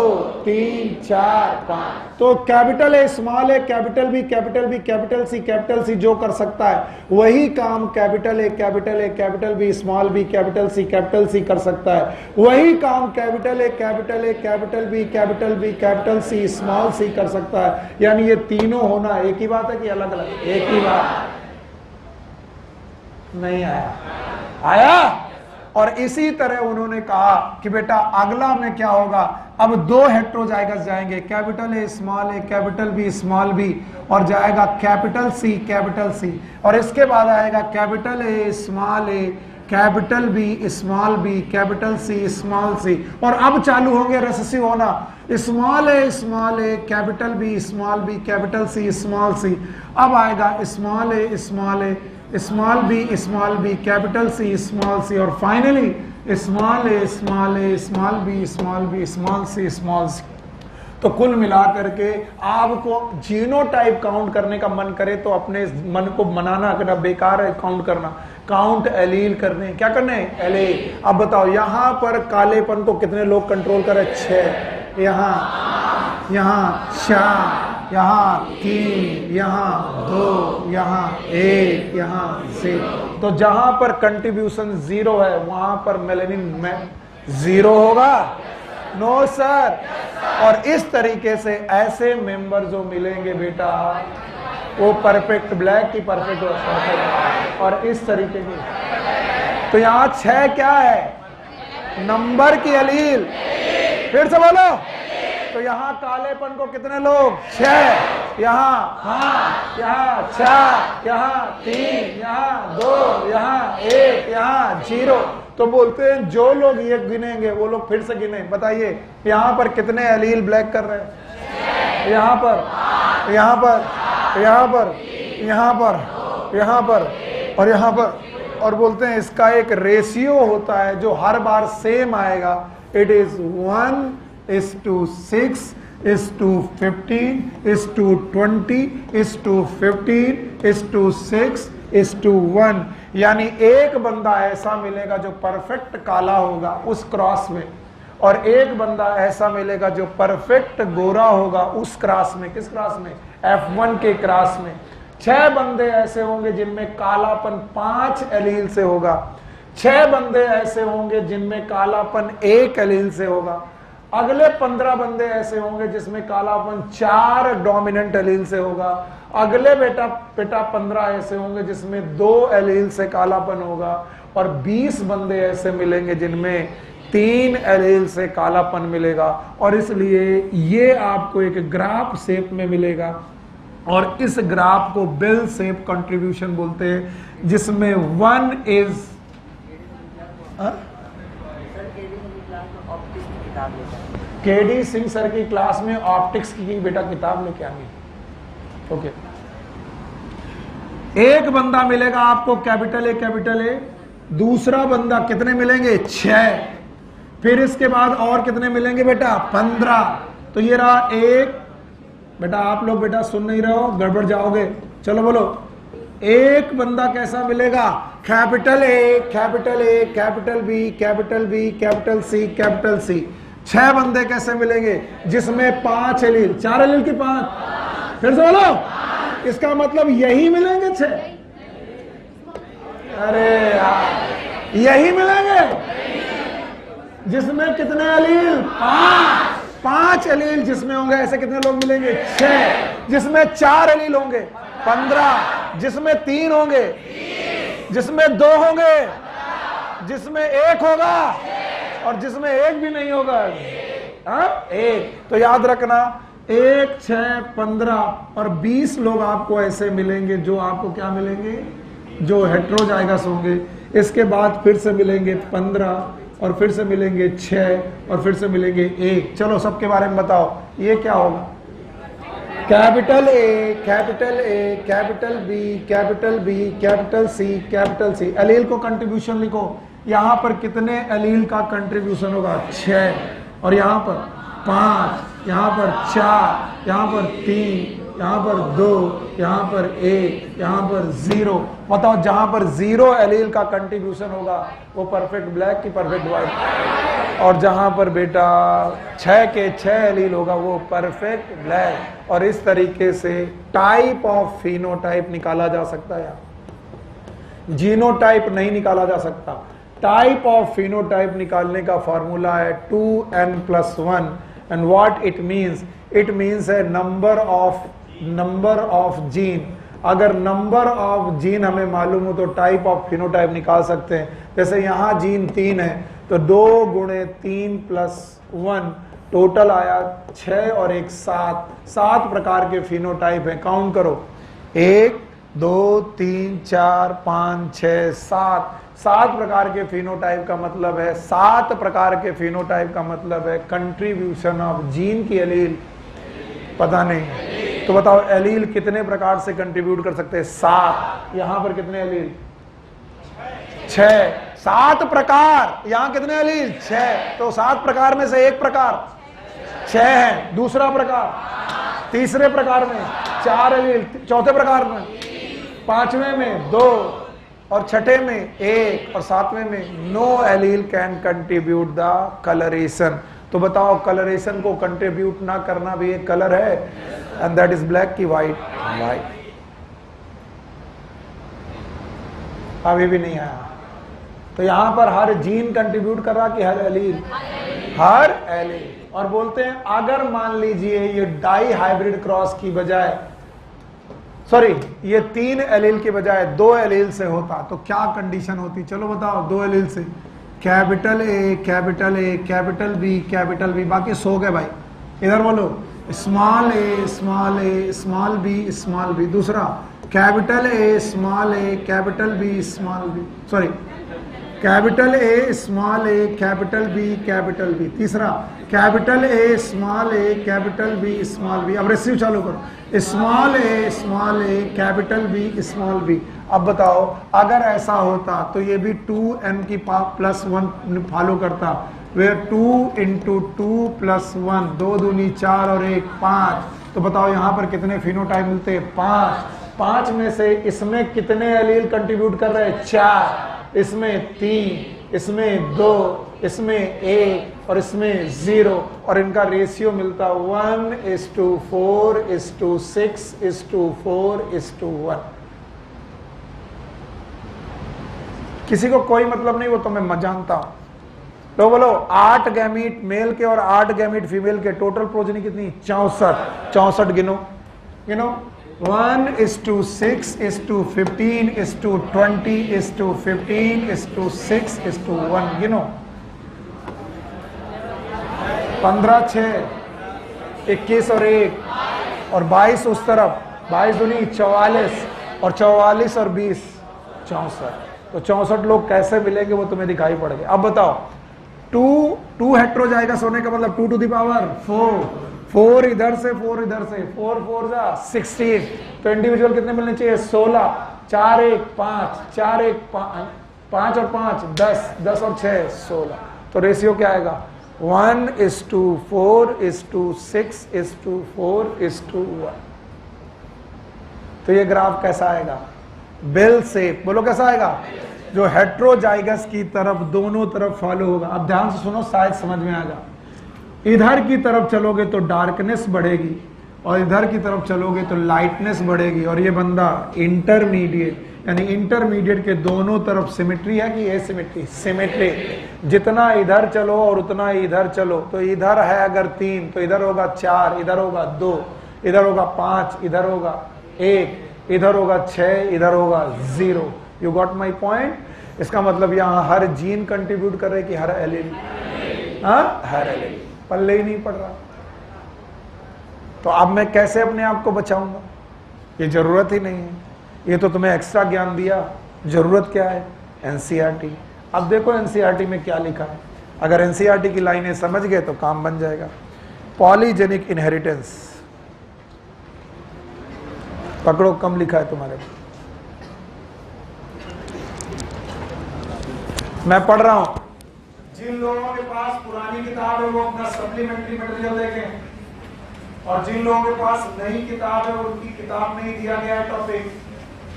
Speaker 1: 3 4 5। तो capital A small A capital B capital C जो कर सकता है वही काम capital A capital B small B capital C कर सकता है। वही काम capital A capital B capital C small C कर सकता है। यानी ये तीनों होना एक ही बात है कि अलग अलग? एक ही बात। नहीं आया? आया? और इसी तरह उन्होंने कहा कि बेटा अगला में क्या होगा? अब 2 हेट्रोजाइगस जाएंगे, capital A capital B small B और जाएगा कैपिटल सी और इसके बाद आएगा capital A capital B small B capital C small C. और अब चालू होंगे रेसेसिव होना, small A capital B capital C small C. अब आएगा small A small B capital C small C और finally small A small B small C. तो कुल मिलाकर के आपको जीनोटाइप काउंट करने का मन करे तो अपने मन को मनाना करना बेकार है। काउंट करना, काउंट एलील करने। क्या करने? एलील। अब बताओ यहां पर कालेपन को कितने लोग कंट्रोल करे? 6। यहाँ 4, यहाँ 3, यहाँ 2, यहाँ 1, यहाँ 6। तो जहां पर कंट्रीब्यूशन 0 है वहां पर मेलेनिन में 0 होगा? No sir. और इस तरीके से ऐसे मेंबर जो मिलेंगे बेटा वो परफेक्ट ब्लैक की परफेक्ट और इस तरीके की। तो यहां 6 क्या है? नंबर की एलील। फिर से बोलो तो यहाँ कालेपन को कितने लोग? 6, यहाँ 5, यहाँ 4, यहाँ 3, यहाँ 2, यहाँ 1, यहाँ 0। तो बोलते हैं जो लोग ये गिनेंगे वो लोग फिर से गिने। बताइए यहाँ पर कितने एलील ब्लैक कर रहे हैं? यहाँ पर, यहाँ पर, यहाँ पर, यहाँ पर, यहाँ पर और यहाँ पर। और बोलते हैं इसका एक रेशियो होता है जो हर बार सेम आएगा। It is 1:6 1:15:20:15:6:1। यानी एक बंदा ऐसा मिलेगा जो परफेक्ट काला होगा उस क्रॉस में, और एक बंदा ऐसा मिलेगा जो परफेक्ट गोरा होगा उस क्रॉस में। किस क्रॉस में? F1 के क्रॉस में। 6 बंदे ऐसे होंगे जिनमें कालापन 5 एलील से होगा। 6 बंदे ऐसे होंगे जिनमें कालापन 1 एलील से होगा। अगले 15 बंदे ऐसे होंगे जिसमें कालापन 4 डोमिनेंट एलील से होगा। अगले बेटा 15 ऐसे होंगे जिसमें 2 एलील से कालापन होगा। और 20 बंदे ऐसे मिलेंगे जिनमें 3 एलील से कालापन मिलेगा। और इसलिए ये आपको एक ग्राफ शेप में मिलेगा, और इस ग्राफ को बेल शेप कंट्रीब्यूशन बोलते हैं, जिसमें 1 इज केडी सिंह सर की क्लास में ऑप्टिक्स की बेटा किताब लेके आएंगे। ओके, एक बंदा मिलेगा आपको कैपिटल ए। दूसरा बंदा कितने मिलेंगे? 6। फिर इसके बाद और कितने मिलेंगे बेटा? 15। तो ये रहा एक। बेटा आप लोग बेटा सुन नहीं रहे हो, गड़बड़ जाओगे। चलो बोलो, एक बंदा कैसा मिलेगा? Capital A, capital A, capital B, capital B, capital C, capital C. 6 बंदे कैसे मिलेंगे? जिसमें 5 एलील, 4 एलील की 5। फिर से बोलो, इसका मतलब यही मिलेंगे 6? अरे यार, यही मिलेंगे जिसमें कितने एलील? 5 एलील जिसमें होंगे ऐसे कितने लोग मिलेंगे? 6। जिसमें 4 एलील होंगे 15। जिसमें 3 होंगे, जिसमें 2 होंगे, जिसमें 1 होगा, और जिसमें 1 भी नहीं होगा। हाँ, 1। तो याद रखना 1, 6, 15 और 20 लोग आपको ऐसे मिलेंगे जो आपको क्या मिलेंगे? जो हेट्रोजाइगस होंगे। इसके बाद फिर से मिलेंगे 15, और फिर से मिलेंगे 6, और फिर से मिलेंगे 1। चलो सबके बारे में बताओ, ये क्या होगा? Capital A, capital A, capital B, capital B, capital C. Allele को कंट्रीब्यूशन लिखो। यहां पर कितने एलील का कंट्रीब्यूशन होगा? 6। और यहां पर 5, यहां पर 4, यहां पर 3, यहां पर 2, यहां पर 1, यहां पर 0। बताओ जहां पर 0 एलील का कंट्रीब्यूशन होगा वो परफेक्ट ब्लैक की परफेक्ट व्हाइट, और जहां पर बेटा 6 के 6 एलील होगा वो परफेक्ट ब्लैक। और इस तरीके से टाइप ऑफ फिनोटाइप निकाला जा सकता है, जीनोटाइप नहीं निकाला जा सकता। टाइप ऑफ फिनोटाइप निकालने का फॉर्मूला है 2n+1, and what it means? It means है नंबर ऑफ जीन। अगर नंबर ऑफ जीन हमें मालूम हो तो टाइप ऑफ फिनोटाइप निकाल सकते हैं। जैसे यहाँ जीन 3 है तो 2 × 3 + 1 टोटल आया 6 और 1 7 प्रकार के फिनोटाइप हैं। काउंट करो, 1 2 3 4 5 6 7 प्रकार के फिनोटाइप का मतलब है 7 प्रकार के फिनोटाइप का मतलब है कंट्रीब्यूशन ऑफ जीन की एलील। पता नहीं तो बताओ एलील कितने प्रकार से कंट्रीब्यूट कर सकते हैं? 7। यहां पर कितने एलील? 6। 7 प्रकार। यहां कितने एलील? 6। तो 7 प्रकार में से एक प्रकार 6 है, दूसरा प्रकार, तीसरे प्रकार में 4 एलील, चौथे प्रकार में, 5वें में 2, और 6ठे में 1, और 7वें में no allele can contribute the coloration. तो बताओ कलरेशन को कंट्रीब्यूट ना करना भी एक कलर है, एंड दैट इज ब्लैक की वाइट। अभी भी नहीं आया। तो यहां पर हर जीन कंट्रीब्यूट कर रहा कि हर एलील? हर एलील। और बोलते हैं अगर मान लीजिए ये डाई हाइब्रिड क्रॉस की बजाय, सॉरी, ये 3 एलील के बजाय 2 एलील से होता तो क्या कंडीशन होती? चलो बताओ। 2 एलील से capital A, capital A, capital B, बाकी सो गए भाई, इधर बोलो small A small A small B. दूसरा capital A capital B small B, sorry capital A capital B. तीसरा कैपिटल ए कैपिटल बी। अब रेसिव चालू करो, स्मॉल ए कैपिटल बी। अब बताओ अगर ऐसा होता तो ये भी 2n की पावर +1 फॉलो करता, वेयर 2 × 2 + 1, 2 दूनी 4 और 1 5। तो बताओ यहाँ पर कितने फिनोटाइप मिलते हैं? 5। 5 में से इसमें कितने एलील कंट्रीब्यूट कर रहे हैं? 4, इसमें 3, इसमें 2, इसमें 1 और इसमें 0, और इनका रेशियो मिलता 1:4:6:4:1। किसी को कोई मतलब नहीं, वो तो मैं जानता हूं। तो बोलो 8 गैमीट मेल के और 8 गैमीट फीमेल के, टोटल प्रोजेनी कितनी? 64 गिनो 1:6:15:20:15:6:1 गिनो। 15 6 21 और 1 और 22 उस तरफ, 22 दूनी 44 और 44 और 20 64। तो 64 लोग कैसे मिलेंगे वो तुम्हें दिखाई पड़ गए। अब बताओ 2 हेट्रो जाएगा सोने का मतलब 2 टू द पावर 4, 4 इधर से 4 इधर से, 4 4 जा 16। तो इंडिविजुअल कितने मिलने चाहिए? 16। 4 1 5, 4 1 5 और 5 10, 10 और 6 16। तो रेशियो क्या आएगा? 1:4:6:4:1। तो ये ग्राफ कैसा आएगा? Bell shape. बोलो कैसा आएगा? जो हेट्रोजाइगस की तरफ दोनों तरफ फॉलो होगा। अब ध्यान से सुनो, शायद समझ में आएगा। इधर की तरफ चलोगे तो डार्कनेस बढ़ेगी और इधर की तरफ चलोगे तो लाइटनेस बढ़ेगी। और ये बंदा इंटरमीडिएट, यानी इंटरमीडिएट के दोनों तरफ सिमेट्री है कि एसिमेट्री? सिमेट्री। जितना इधर चलो और उतना इधर चलो, तो इधर है अगर 3 तो इधर होगा 4, इधर होगा 2, इधर होगा 5, इधर होगा 1, इधर होगा 6, इधर होगा 0। You got my point? इसका मतलब यहाँ हर जीन कंट्रीब्यूट कर रहे कि हर एलील? हर एलील। पल्ले ही नहीं पड़ रहा। तो अब मैं कैसे अपने आप को बचाऊंगा? ये जरूरत ही नहीं है, ये तो तुम्हें एक्स्ट्रा ज्ञान दिया। जरूरत क्या है? एनसीईआरटी। अब देखो एनसीईआरटी में क्या लिखा है। अगर एनसीईआरटी की लाइनें समझ गए तो काम बन जाएगा। पॉलीजेनिक इनहेरिटेंस पकड़ो, कम लिखा है तुम्हारे को। मैं पढ़ रहा हूं। जिन लोगों के पास पुरानी किताब है वो अपना सप्लीमेंट्री मटेरियल देखें, और जिन लोगों के पास नई किताब है उनकी किताब में ही दिया गया है टॉपिक,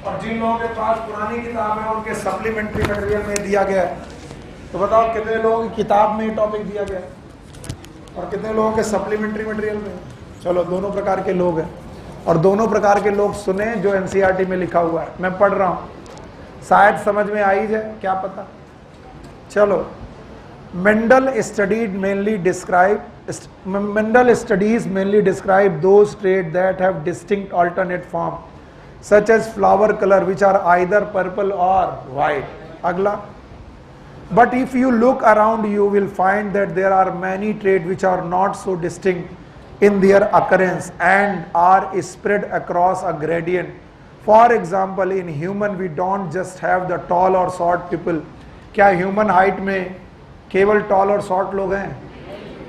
Speaker 1: और जिन लोगों के पास पुरानी किताब है उनके सप्लीमेंट्री मटेरियल में दिया गया है। तो बताओ कितने लोगों की किताब में ही टॉपिक दिया गया है और कितने लोगों के सप्लीमेंट्री मटेरियल में? चलो दोनों प्रकार के लोग हैं, और दोनों प्रकार के लोग सुने जो एनसीईआरटी में लिखा हुआ है। मैं पढ़ रहा हूं, शायद समझ में आ ही जाए, क्या पता। चलो, Mendel studies mainly describe those traits that have distinct alternate form, such as flower color, which are either purple or white. Agla. But if you look around, you will find that there are many traits which are not so distinct in their occurrence and are spread across a gradient. For example, in human, we don't just have the tall or short people. क्या ह्यूमन हाइट में केवल टॉल और शॉर्ट लोग हैं?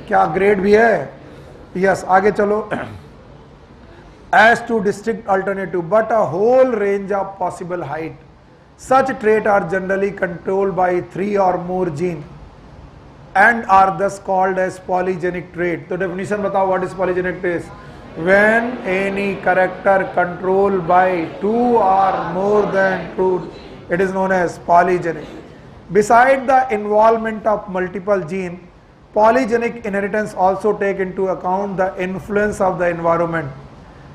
Speaker 1: क्या ग्रेड भी है? यस। आगे चलो। As two district alternative but a whole range of possible height, such trait are generally controlled by 3 or more gene and are thus called as polygenic trait. तो डेफिनेशन बताओ, what is polygenic trait? When any character controlled by 2 or more than 2, it is known as polygenic. Beside the involvement of multiple genes, polygenic inheritance also take into account the influence of the environment.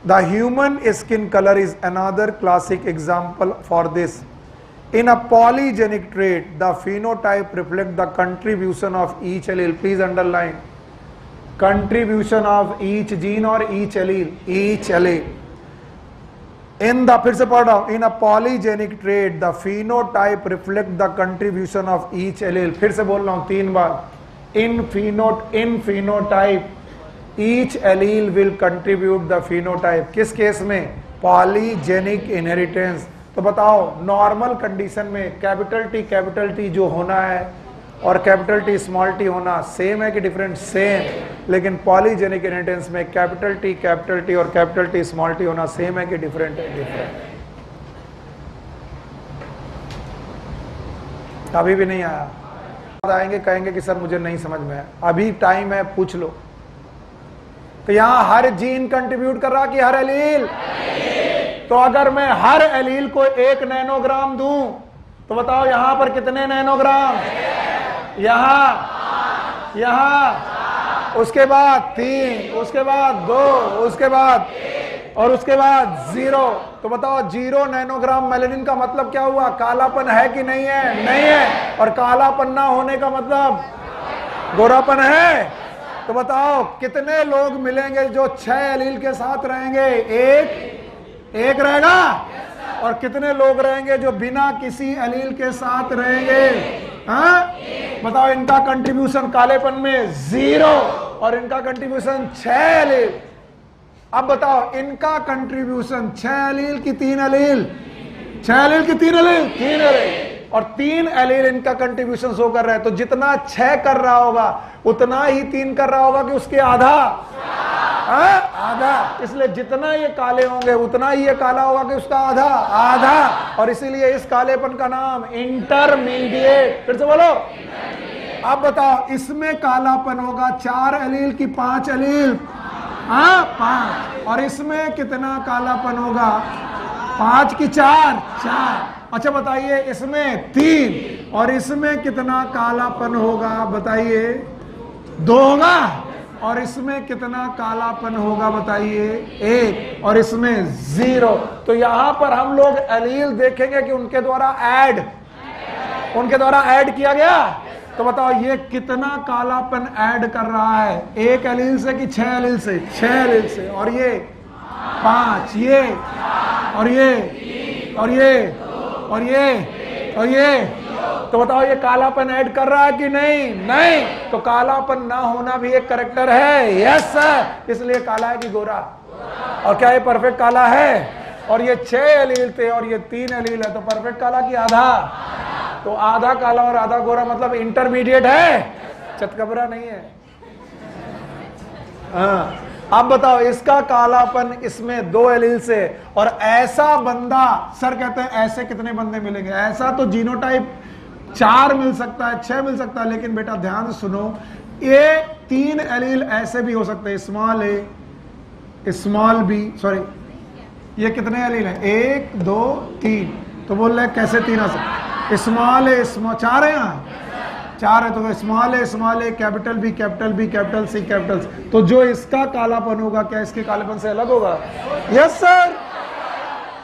Speaker 1: The human skin color is another classic example for this. In a polygenic trait, the phenotype reflects the contribution of each allele. Please underline. Contribution of each gene or each allele. Each allele. फिर से पढ़ रहा हूं। In a polygenic trait, the phenotype reflects the contribution of each allele. फिर से बोल रहा हूं 3 बार। In phenotype, each allele will contribute the phenotype. किस केस में? Polygenic inheritance. तो बताओ नॉर्मल कंडीशन में कैपिटल टी जो होना है और कैपिटल टी स्मॉल टी होना सेम है कि डिफरेंट? सेम। लेकिन पॉलीजेनिक इनहेरिटेंस में कैपिटल टी और कैपिटल टी स्मॉल टी होना सेम है कि डिफरेंट है? डिफरेंट। अभी भी नहीं आया? आएंगे कहेंगे कि सर मुझे नहीं समझ में आया। अभी टाइम है, पूछ लो। तो यहां हर जीन कंट्रीब्यूट कर रहा कि हर एलील? तो अगर मैं हर एलील को 1 नैनोग्राम दूं तो बताओ यहां पर कितने नैनोग्राम? यहां, उसके बाद 3, उसके बाद 2, उसके बाद और उसके बाद 0। तो बताओ 0 नैनोग्राम मेलेनिन का मतलब क्या हुआ? कालापन है कि नहीं है? नहीं है। और कालापन ना होने का मतलब गोरापन है। तो बताओ कितने लोग मिलेंगे जो 6 एलील के साथ रहेंगे? एक रहेगा। और कितने लोग रहेंगे जो बिना किसी एलील के साथ रहेंगे? हाँ, बताओ इनका कंट्रीब्यूशन कालेपन में 0 और इनका कंट्रीब्यूशन 6 एलील। अब बताओ इनका कंट्रीब्यूशन 6 एलील की 3 एलील? 6 एलील की 3 एलील? 3 एलील। और 3 एलील इनका कंट्रीब्यूशन शो कर रहा है। तो जितना 6 कर रहा होगा उतना ही 3 कर रहा होगा कि उसके आधा? आधा। इसलिए जितना ये काले होंगे उतना ही ये काला होगा कि उसका आधा। और इसीलिए इस कालेपन का नाम इंटरमीडिएट। फिर से बोलो। अब बताओ इसमें कालापन होगा 4 एलील की 5 एलील? 5। और इसमें कितना कालापन होगा? 5 की 4। अच्छा बताइए इसमें 3 और इसमें कितना कालापन होगा? बताइए 2 होगा। और इसमें कितना कालापन होगा? बताइए 1। और इसमें 0। तो यहां पर हम लोग एलील देखेंगे कि उनके द्वारा ऐड किया गया। तो बताओ ये कितना कालापन ऐड कर रहा है? 1 एलील से कि 6 एलील से? 6 एलील से। और ये 5, ये और ये और ये और ये। तो बताओ ये कालापन ऐड कर रहा है कि नहीं? नहीं। तो कालापन ना होना भी एक कैरेक्टर है। Yes sir. इसलिए काला है कि गोरा? और क्या ये परफेक्ट काला है? और ये 6 एलील थे और ये 3 एलील है। तो परफेक्ट काला की आधा? तो आधा काला और आधा गोरा मतलब इंटरमीडिएट है, चतकबरा नहीं है। हाँ, अब बताओ इसका कालापन इसमें 2 एलील से। और ऐसा बंदा, सर कहते हैं ऐसे कितने बंदे मिलेंगे? ऐसा तो जीनोटाइप 4 मिल सकता है, 6 मिल सकता है। लेकिन बेटा ध्यान से सुनो, ये 3 एलील ऐसे भी हो सकते हैं, small A small B, sorry ये कितने एलील है? 1 2 3। तो बोल रहे कैसे 3 आ सकते? स्मॉल ए स्मॉल 4 है, यहाँ 4 है। तो small A capital B capital C capital C. तो जो इसका कालापन होगा क्या इसके कालेपन से अलग होगा? Yes sir.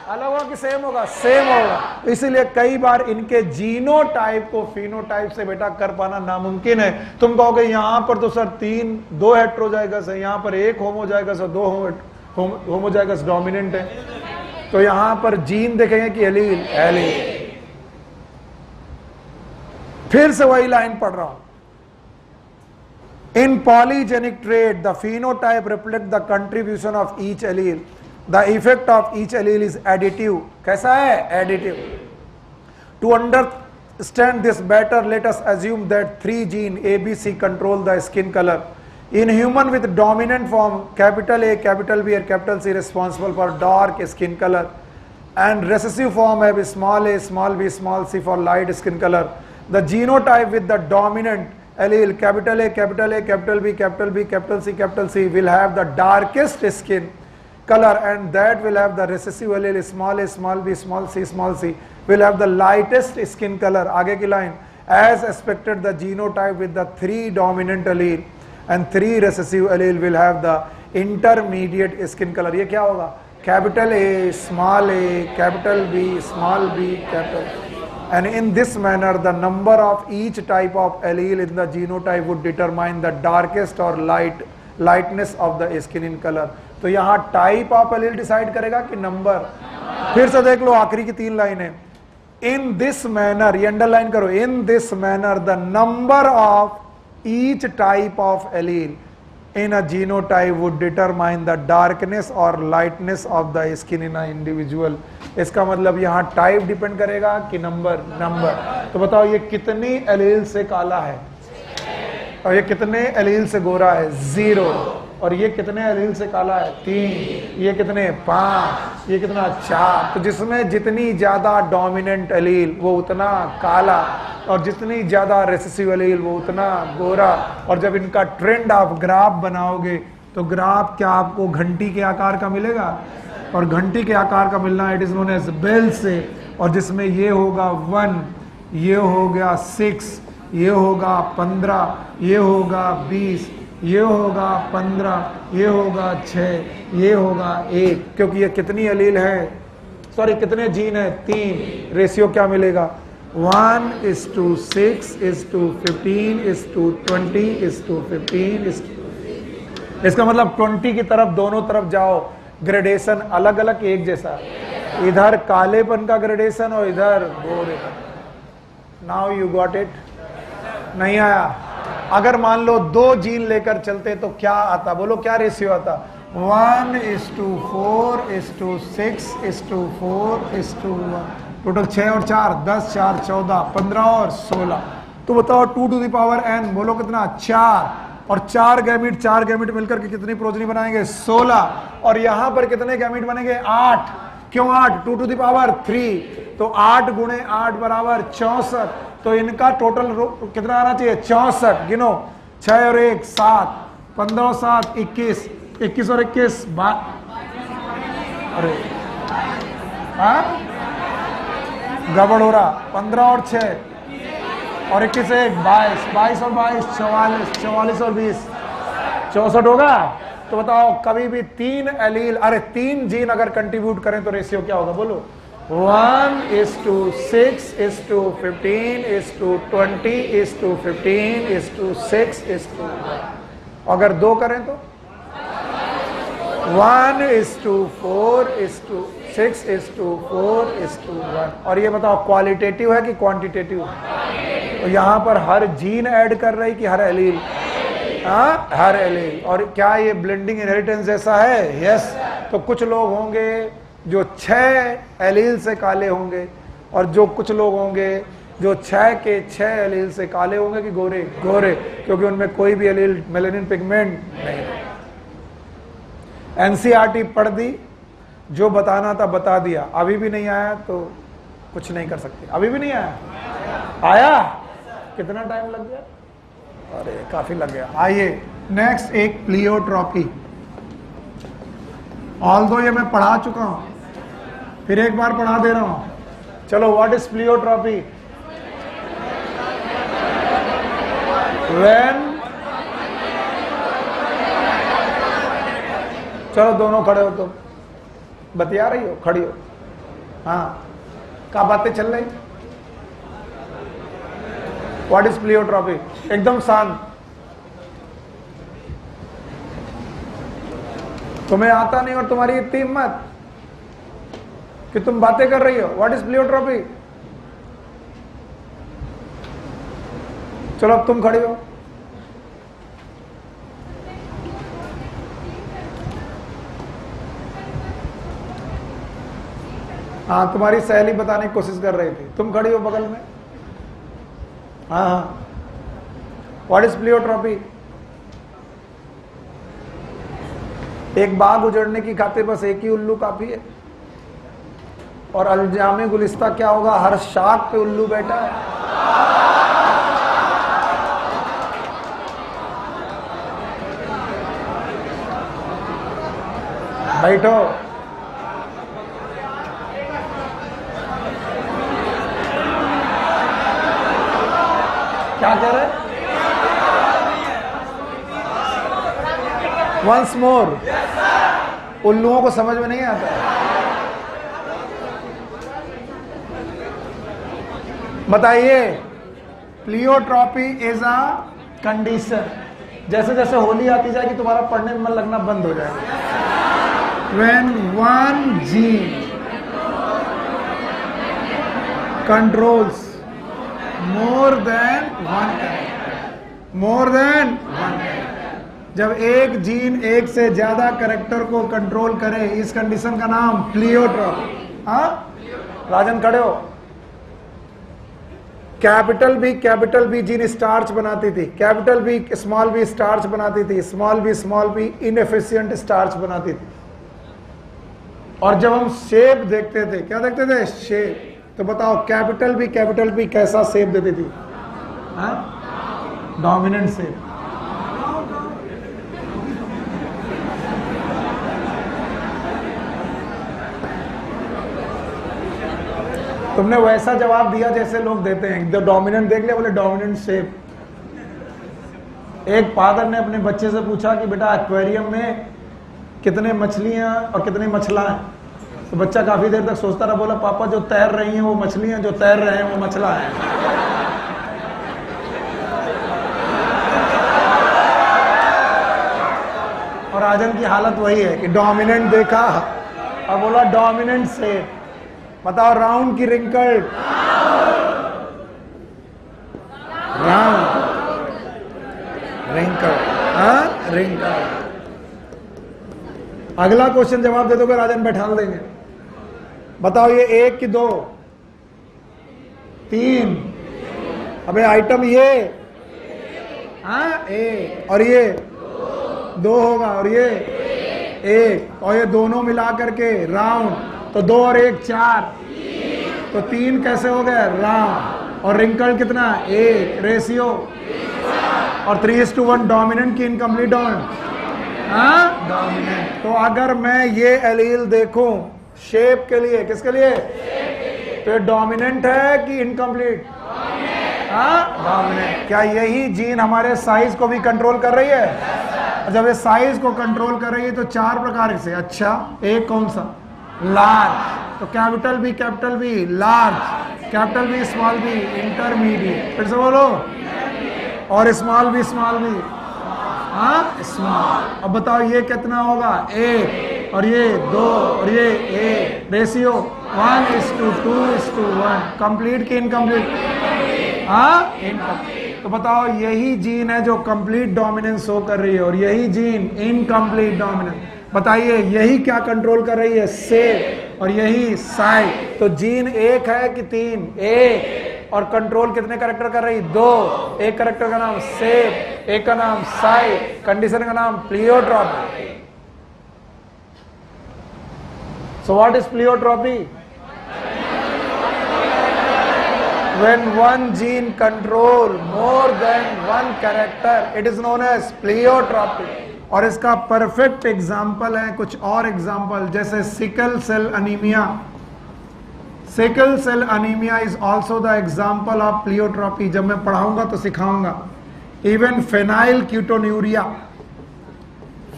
Speaker 1: अलग होगा कि सेम होगा? सेम होगा। इसीलिए कई बार इनके जीनोटाइप को फिनोटाइप से बेटा कर पाना नामुमकिन है। तुम कहोगे यहां पर तो सर 2 हेट्रोजाइगस है, यहां पर 1 होमोजाइगस और 2 होमोजाइगस डोमिनेंट है। तो यहां पर जीन देखेंगे कि एलील। फिर से वही लाइन पढ़ रहा हूं। In polygenic trait the phenotype reflect the contribution of each allele. The effect of each allele is additive. कैसा है? Additive. To understand this better let us assume that 3 gene A, B, C control the skin color. In human with dominant form capital A, capital B and capital C responsible for dark skin color, and recessive form have small a, small b, small c for light skin color. The genotype with the dominant allele capital A, capital A, capital B, capital B, capital C will have the darkest skin color, and that will have the recessive allele small a, small b, small c will have the lightest skin color. आगे की line, as expected the genotype with the 3 dominant allele and 3 recessive allele will have the intermediate skin color. ये क्या होगा? Capital A, small a, capital B, small b, capital. And in this manner the number of each type of allele in the genotype would determine the darkest or lightness of the skin in color. तो यहाँ टाइप ऑफ एलील डिसाइड करेगा कि नंबर? फिर से देख लो आखिरी की 3 लाइनें। इन दिस मैनर, ये अंडरलाइन करो, in this manner the number of each type of allele in a genotype would determine the darkness or lightness of the skin in an individual. इसका मतलब यहाँ टाइप डिपेंड करेगा कि नंबर. तो बताओ ये कितनी एलील से काला है और ये कितने एलील से गोरा है? 0. और ये कितने एलील से काला है? 3. ये कितने? 5. ये कितना? 4. तो जिसमें जितनी ज्यादा डोमिनेंट एलील वो उतना काला, और जितनी ज्यादा रेसेसिव एलील वो उतना गोरा. और जब इनका ट्रेंड आप ग्राफ बनाओगे तो ग्राफ क्या आपको घंटी के आकार का मिलेगा, और घंटी के आकार का मिलना it is known as bell से. और जिसमें ये होगा 1, ये हो गया 6, ये होगा 15, ये होगा 20, ये होगा 15, ये होगा 6, ये होगा 1. क्योंकि ये कितनी एलील है, सॉरी कितने जीन है? 3. रेशियो क्या मिलेगा? 1:6:15:20:15. इसका मतलब 20 की तरफ दोनों तरफ जाओ, ग्रेडेशन अलग अलग एक जैसा, इधर कालेपन का ग्रेडेशन और इधर गोरे. Now you got it? नहीं आया? अगर मान लो 2 जीन लेकर चलते तो क्या आता? बोलो क्या रेशियो आता? 1:4:6:4:1. टोटल 6 और 4 10, 4 14, 15 और 16. तो बताओ 2 to the power n, बोलो कितना? 4. और 4 गैमीट मिलकर के कितनी प्रोजनी बनाएंगे? 16. और यहां पर कितने गैमीट बनेंगे? 8. क्यों 8? 2 to the power 3. तो 8 गुणे 8 बराबर 64. तो इनका टोटल कितना आना चाहिए? 64. गिनो, 6 और 1 7, 15 और 7 21, 21 और 21 अरे गड़बड़ हो रहा. 15 और 6 और 21 1 22, 22 और 22 44, 44 और 20 64 होगा. तो बताओ कभी भी 3 एलील, अरे 3 जीन अगर कंट्रीब्यूट करें तो रेशियो क्या होगा? बोलो. 1:6:15:20:15:6:1. अगर 2 करें तो 1:4:6:4:1. और ये बताओ क्वालिटेटिव है कि क्वांटिटेटिव? तो यहाँ पर हर जीन ऐड कर रही कि हर एलील? हाँ, हर एलील. और क्या ये ब्लेंडिंग इनहेरिटेंस जैसा है? यस. तो कुछ लोग होंगे जो 6 एलील से काले होंगे, और जो कुछ लोग होंगे जो 6 के 6 एलील से काले होंगे कि गोरे? क्योंकि उनमें कोई भी एलील मेलानिन पिगमेंट नहीं. एनसीईआरटी पढ़ दी, जो बताना था बता दिया. अभी भी नहीं आया तो कुछ नहीं कर सकते. अभी भी नहीं आया? कितना टाइम लग गया? अरे काफी लग गया. आइए नेक्स्ट, एक प्लियोट्रॉपी. ऑल्दो ये मैं पढ़ा चुका हूं, फिर एक बार पढ़ा दे रहा हूं. चलो, व्हाट इज प्लियोट्रॉपी? व्हेन, चलो दोनों खड़े हो. तो बतिया रही हो? खड़ी हो. हाँ, क्या बातें चल रही? What is pleiotropy? एकदम शांत. तुम्हें आता नहीं और तुम्हारी इतनी हिम्मत कि तुम बातें कर रही हो. What is pleiotropy? चलो अब तुम खड़ी हो. हाँ, तुम्हारी सहेली बताने की कोशिश कर रही थी. तुम खड़ी हो बगल में. हाँ. What is pleiotropy? एक बाग उजड़ने की खातिर बस एक ही उल्लू काफी है. और अल्जामे गुलिस्ता क्या होगा? हर शाख पे उल्लू बैठा है. बैठो. क्या कह रहे? Once more. उल्लुओं को समझ में नहीं आता. बताइए, प्लियोट्रॉपी इज अ कंडीशन. जैसे जैसे होली आती जाएगी तुम्हारा पढ़ने में मन लगना बंद हो जाएगा. When one gene controls more than one character. जब एक जीन एक से ज्यादा कैरेक्टर को कंट्रोल करे, इस कंडीशन का नाम प्लियोट्रॉपी। हाँ, राजन खड़े हो। कैपिटल बी जीन स्टार्च बनाती थी, capital B small B starch बनाती थी, स्मॉल बी इनएफिशिएंट स्टार्च बनाती थी। और जब हम शेप देखते थे, क्या देखते थे? शेप। तो बताओ कैपिटल बी कैसा शेप देती थी? Dominant shape. तुमने वैसा जवाब दिया जैसे लोग देते हैं। जब डोमिनेंट देख लिया, बोले डोमिनेंट शेप। एक फादर ने अपने बच्चे से पूछा कि बेटा एक्वेरियम में कितने मछलियां और कितने मछला हैं? तो बच्चा काफी देर तक सोचता रहा, बोला पापा जो तैर रही हैं वो मछलियां, जो तैर रहे हैं वो मछला है। और राजन की हालत वही है कि डोमिनेंट देखा और बोला डोमिनेंट शेप। बताओ राउंड की रिंकल्ड? Round wrinkled. रिंकल्ड। अगला क्वेश्चन जवाब दे दोगे, राजन बैठा देंगे। बताओ ये 1 कि 2? 3। अबे आइटम ये 1 और ये 2 होगा और ये 1 और ये दोनों मिला करके राउंड। तो 2 और 1 4, तो 3 कैसे हो गया? राउंड। और रिंकल कितना? 1 रेशियो। और 3:1 डोमिनेंट की इनकम्प्लीट? डोमिनेंट। तो अगर मैं ये एलील देखूं शेप के लिए, किसके लिए? तो ये डोमिनेंट है कि इनकम्प्लीट? डोमिनेंट। क्या यही जीन हमारे साइज को भी कंट्रोल कर रही है? जब ये साइज को कंट्रोल कर रही है तो 4 प्रकार से। अच्छा, एक कौन सा? लार्ज। तो capital B large, capital B small B intermediate. फिर से बोलो। और स्मॉल बी स्मॉल। अब बताओ ये कितना होगा? 1 और ये 2 और ये 1 रेशियो 1:2:1। कंप्लीट की इनकम्प्लीट? इनकम्प्लीट। तो बताओ यही जीन है जो कंप्लीट डोमिनेंस शो कर रही है और यही जीन इनकम्प्लीट डोमिनेंस। बताइए यही क्या कंट्रोल कर रही है? शेप। और यही साइज। तो जीन 1 है कि 3? 1। और कंट्रोल कितने कैरेक्टर कर रही? 2। एक कैरेक्टर का नाम शेप, एक का नाम साइज, कंडीशन का नाम pleiotropy. So what is pleiotropy? When one gene control more than one character, it is known as pleiotropy. और इसका परफेक्ट एग्जाम्पल है कुछ और एग्जाम्पल, जैसे sickle cell anaemia. Sickle cell anaemia is also the example of pleiotropy. जब मैं पढ़ाऊंगा तो सिखाऊंगा। Even phenyl ketonuria,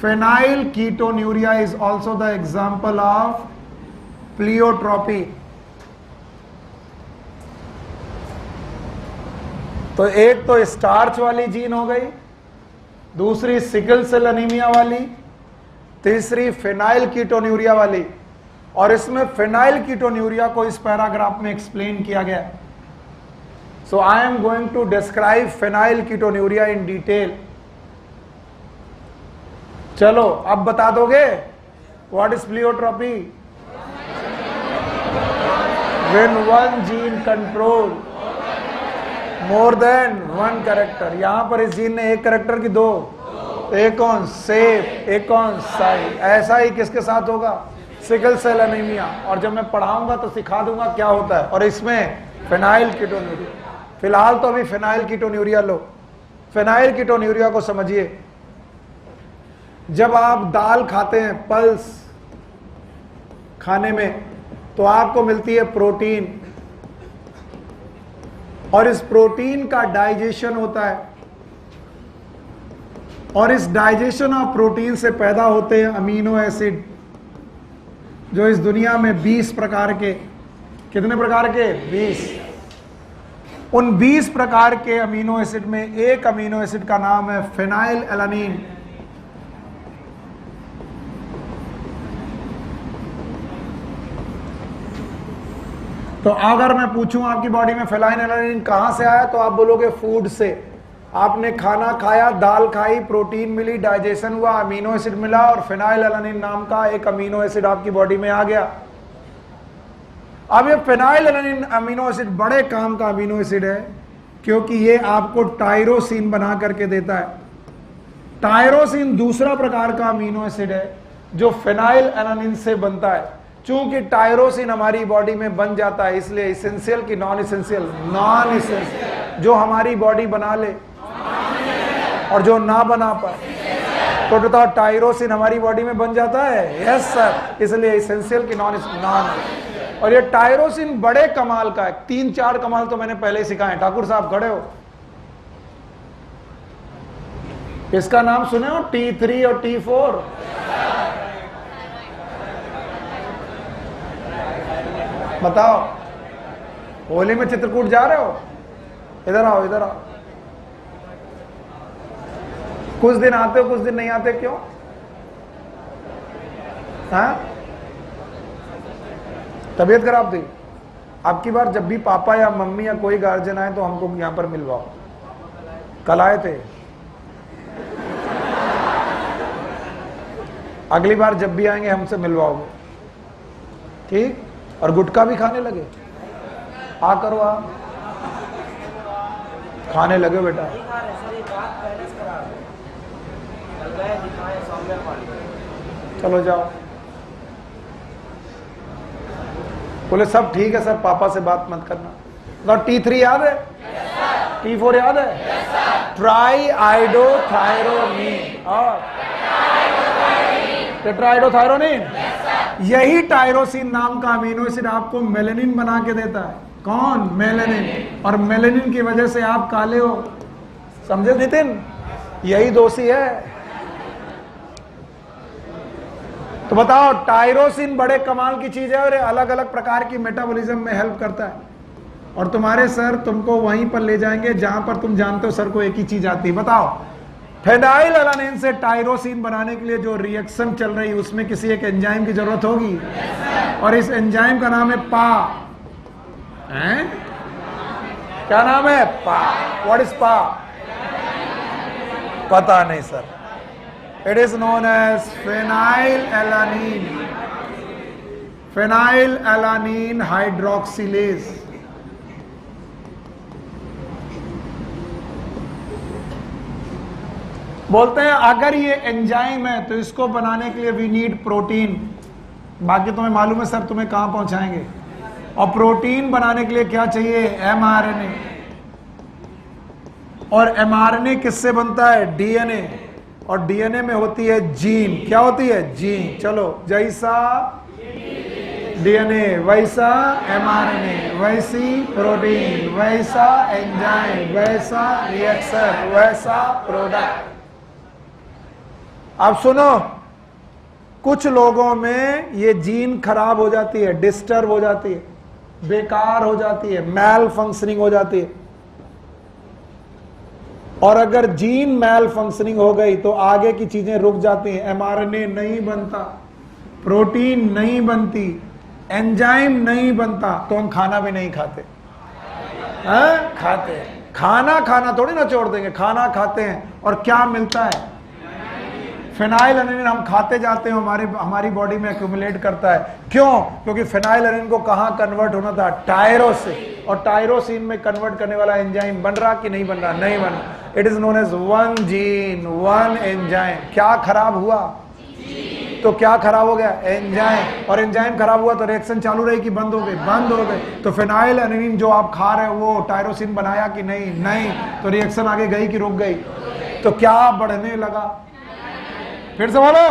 Speaker 1: phenyl ketonuria is also the example of pleiotropy. तो एक तो स्टार्च वाली जीन हो गई, दूसरी सिकल सेल अनीमिया वाली, तीसरी फेनाइल कीटोन्यूरिया वाली। और इसमें फेनाइल कीटोन्यूरिया को इस पैराग्राफ में एक्सप्लेन किया गया। So I am going to describe phenylketonuria in detail. चलो अब बता दोगे what is pleiotropy? When one gene control more than one character. यहां पर इस जीन ने एक कैरेक्टर की 2, एक कौन? शेप, एक कौन? साइज। ऐसा ही किसके साथ होगा? Sickle cell anaemia. और जब मैं पढ़ाऊंगा तो सिखा दूंगा क्या होता है। और इसमें फेनाइल कीटोन्यूरिया, फिलहाल तो अभी फेनाइल कीटोन्यूरिया लो। फेनाइल कीटोन्यूरिया को समझिए। जब आप दाल खाते हैं पल्स खाने में, तो आपको मिलती है प्रोटीन, और इस प्रोटीन का डाइजेशन होता है, और इस डाइजेशन ऑफ प्रोटीन से पैदा होते हैं अमीनो एसिड, जो इस दुनिया में 20 प्रकार के, कितने प्रकार के? 20। उन 20 प्रकार के अमीनो एसिड में एक अमीनो एसिड का नाम है फेनाइल एलानिन। तो अगर मैं पूछूं आपकी बॉडी में फेनाइल एलानिन कहां से आया, तो आप बोलोगे फूड से। आपने खाना खाया, दाल खाई, प्रोटीन मिली, डाइजेशन हुआ, अमीनो एसिड मिला और फेनाइलएलानिन नाम का एक अमीनो एसिड आपकी बॉडी में आ गया। अब ये फेनाइलएलानिन अमीनो एसिड बड़े काम का अमीनो एसिड है, क्योंकि ये आपको टायरोसिन बना करके देता है। टायरोसिन दूसरा प्रकार का अमीनो एसिड है जो फेनाइलएलानिन से बनता है। चूंकि टायरोसिन हमारी बॉडी में बन जाता है, इसलिए इसेंशियल की नॉन इसेंशियल? Non essential. जो हमारी बॉडी बना ले और जो ना बना पाए, तो बताओ टायरोसिन हमारी बॉडी में बन जाता है? Yes sir. इसलिए इसेंशियल की नॉन। और ये टायरोसिन बड़े कमाल का है। 3-4 कमाल तो मैंने पहले ही सिखाए। ठाकुर साहब खड़े हो, इसका नाम सुने हो? T3 और T4। बताओ, होली में चित्रकूट जा रहे हो? इधर आओ, इधर आओ। कुछ दिन आते हो, कुछ दिन नहीं आते, क्यों? हाँ, तबीयत खराब थी? आपकी बार जब भी पापा या मम्मी या कोई गार्जियन आए तो हमको यहां पर मिलवाओ। कल आए थे, अगली बार जब भी आएंगे हमसे मिलवाओगे, ठीक? और गुटखा भी खाने लगे? आ करो, आ खाने लगे बेटा। चलो जाओ। बोले सब ठीक है सर, पापा से बात मत करना। तो T3 याद है? T4 याद है? ट्राई आइडोथायरोनिन और टेट्राइडोथायरोनिन। यही टायरोसिन नाम का अमीनो एसिड आपको मेलेनिन बना के देता है। कौन? मेलेनिन। और मेलेनिन की वजह से आप काले हो। समझे नितिन? यही दोषी है। तो बताओ, टायरोसिन बड़े कमाल की चीज है और अलग अलग प्रकार की मेटाबॉलिज्म में हेल्प करता है। और तुम्हारे सर तुमको वहीं पर ले जाएंगे जहां पर तुम जानते हो सर को एक ही चीज आती है। बताओ, फेनाइलएलानिन से टायरोसिन बनाने के लिए जो रिएक्शन चल रही है उसमें किसी एक एंजाइम की जरूरत होगी, और इस एंजाइम का नाम है पा। हैं? क्या नाम है? पा। व्हाट इज पा? पता नहीं sir. It is known as phenylalanine. Phenylalanine hydroxylase. बोलते हैं अगर ये एंजाइम है तो इसको बनाने के लिए वी नीड प्रोटीन। बाकी तुम्हें मालूम है सर तुम्हें कहां पहुंचाएंगे। और प्रोटीन बनाने के लिए क्या चाहिए? mRNA। और mRNA किससे बनता है? DNA। और डीएनए में होती है जीन। क्या होती है? जीन। चलो, जैसा डीएनए वैसा एमआरएनए, वैसी प्रोटीन, वैसा एंजाइम, वैसा रिएक्शन, वैसा प्रोडक्ट। अब सुनो, कुछ लोगों में ये जीन खराब हो जाती है, डिस्टर्ब हो जाती है, बेकार हो जाती है, मैल फंक्शनिंग हो जाती है। और अगर जीन मैल फंक्शनिंग हो गई तो आगे की चीजें रुक जाती हैं। एमआरएनए नहीं बनता, प्रोटीन नहीं बनती, एंजाइम नहीं बनता, तो हम खाना भी नहीं खाते। खाते हैं। खाना थोड़ी ना छोड़ देंगे, खाना खाते हैं। और क्या मिलता है? फेनाइलएलानिन हम खाते जाते हैं, हमारी बॉडी में एक्यूमुलेट करता है। क्यों? क्योंकि फेनाइलएलानिन को कहां कन्वर्ट होना था? टायरोसिन। और टायरोसिन में कन्वर्ट करने वाला एंजाइम बन रहा कि नहीं बन रहा? नहीं बन रहा। It is known as one gene one enzyme. क्या खराब हुआ? तो क्या खराब हो गया? एंजाइम। और एंजाइम खराब हुआ तो रिएक्शन चालू रही कि बंद हो गई? बंद हो गई। तो फेनाइलएलानिन जो आप खा रहे हो वो टायरोसिन बनाया कि नहीं? नहीं। तो रिएक्शन आगे गई कि रुक गई? तो क्या बढ़ने लगा? फिर से बोलो।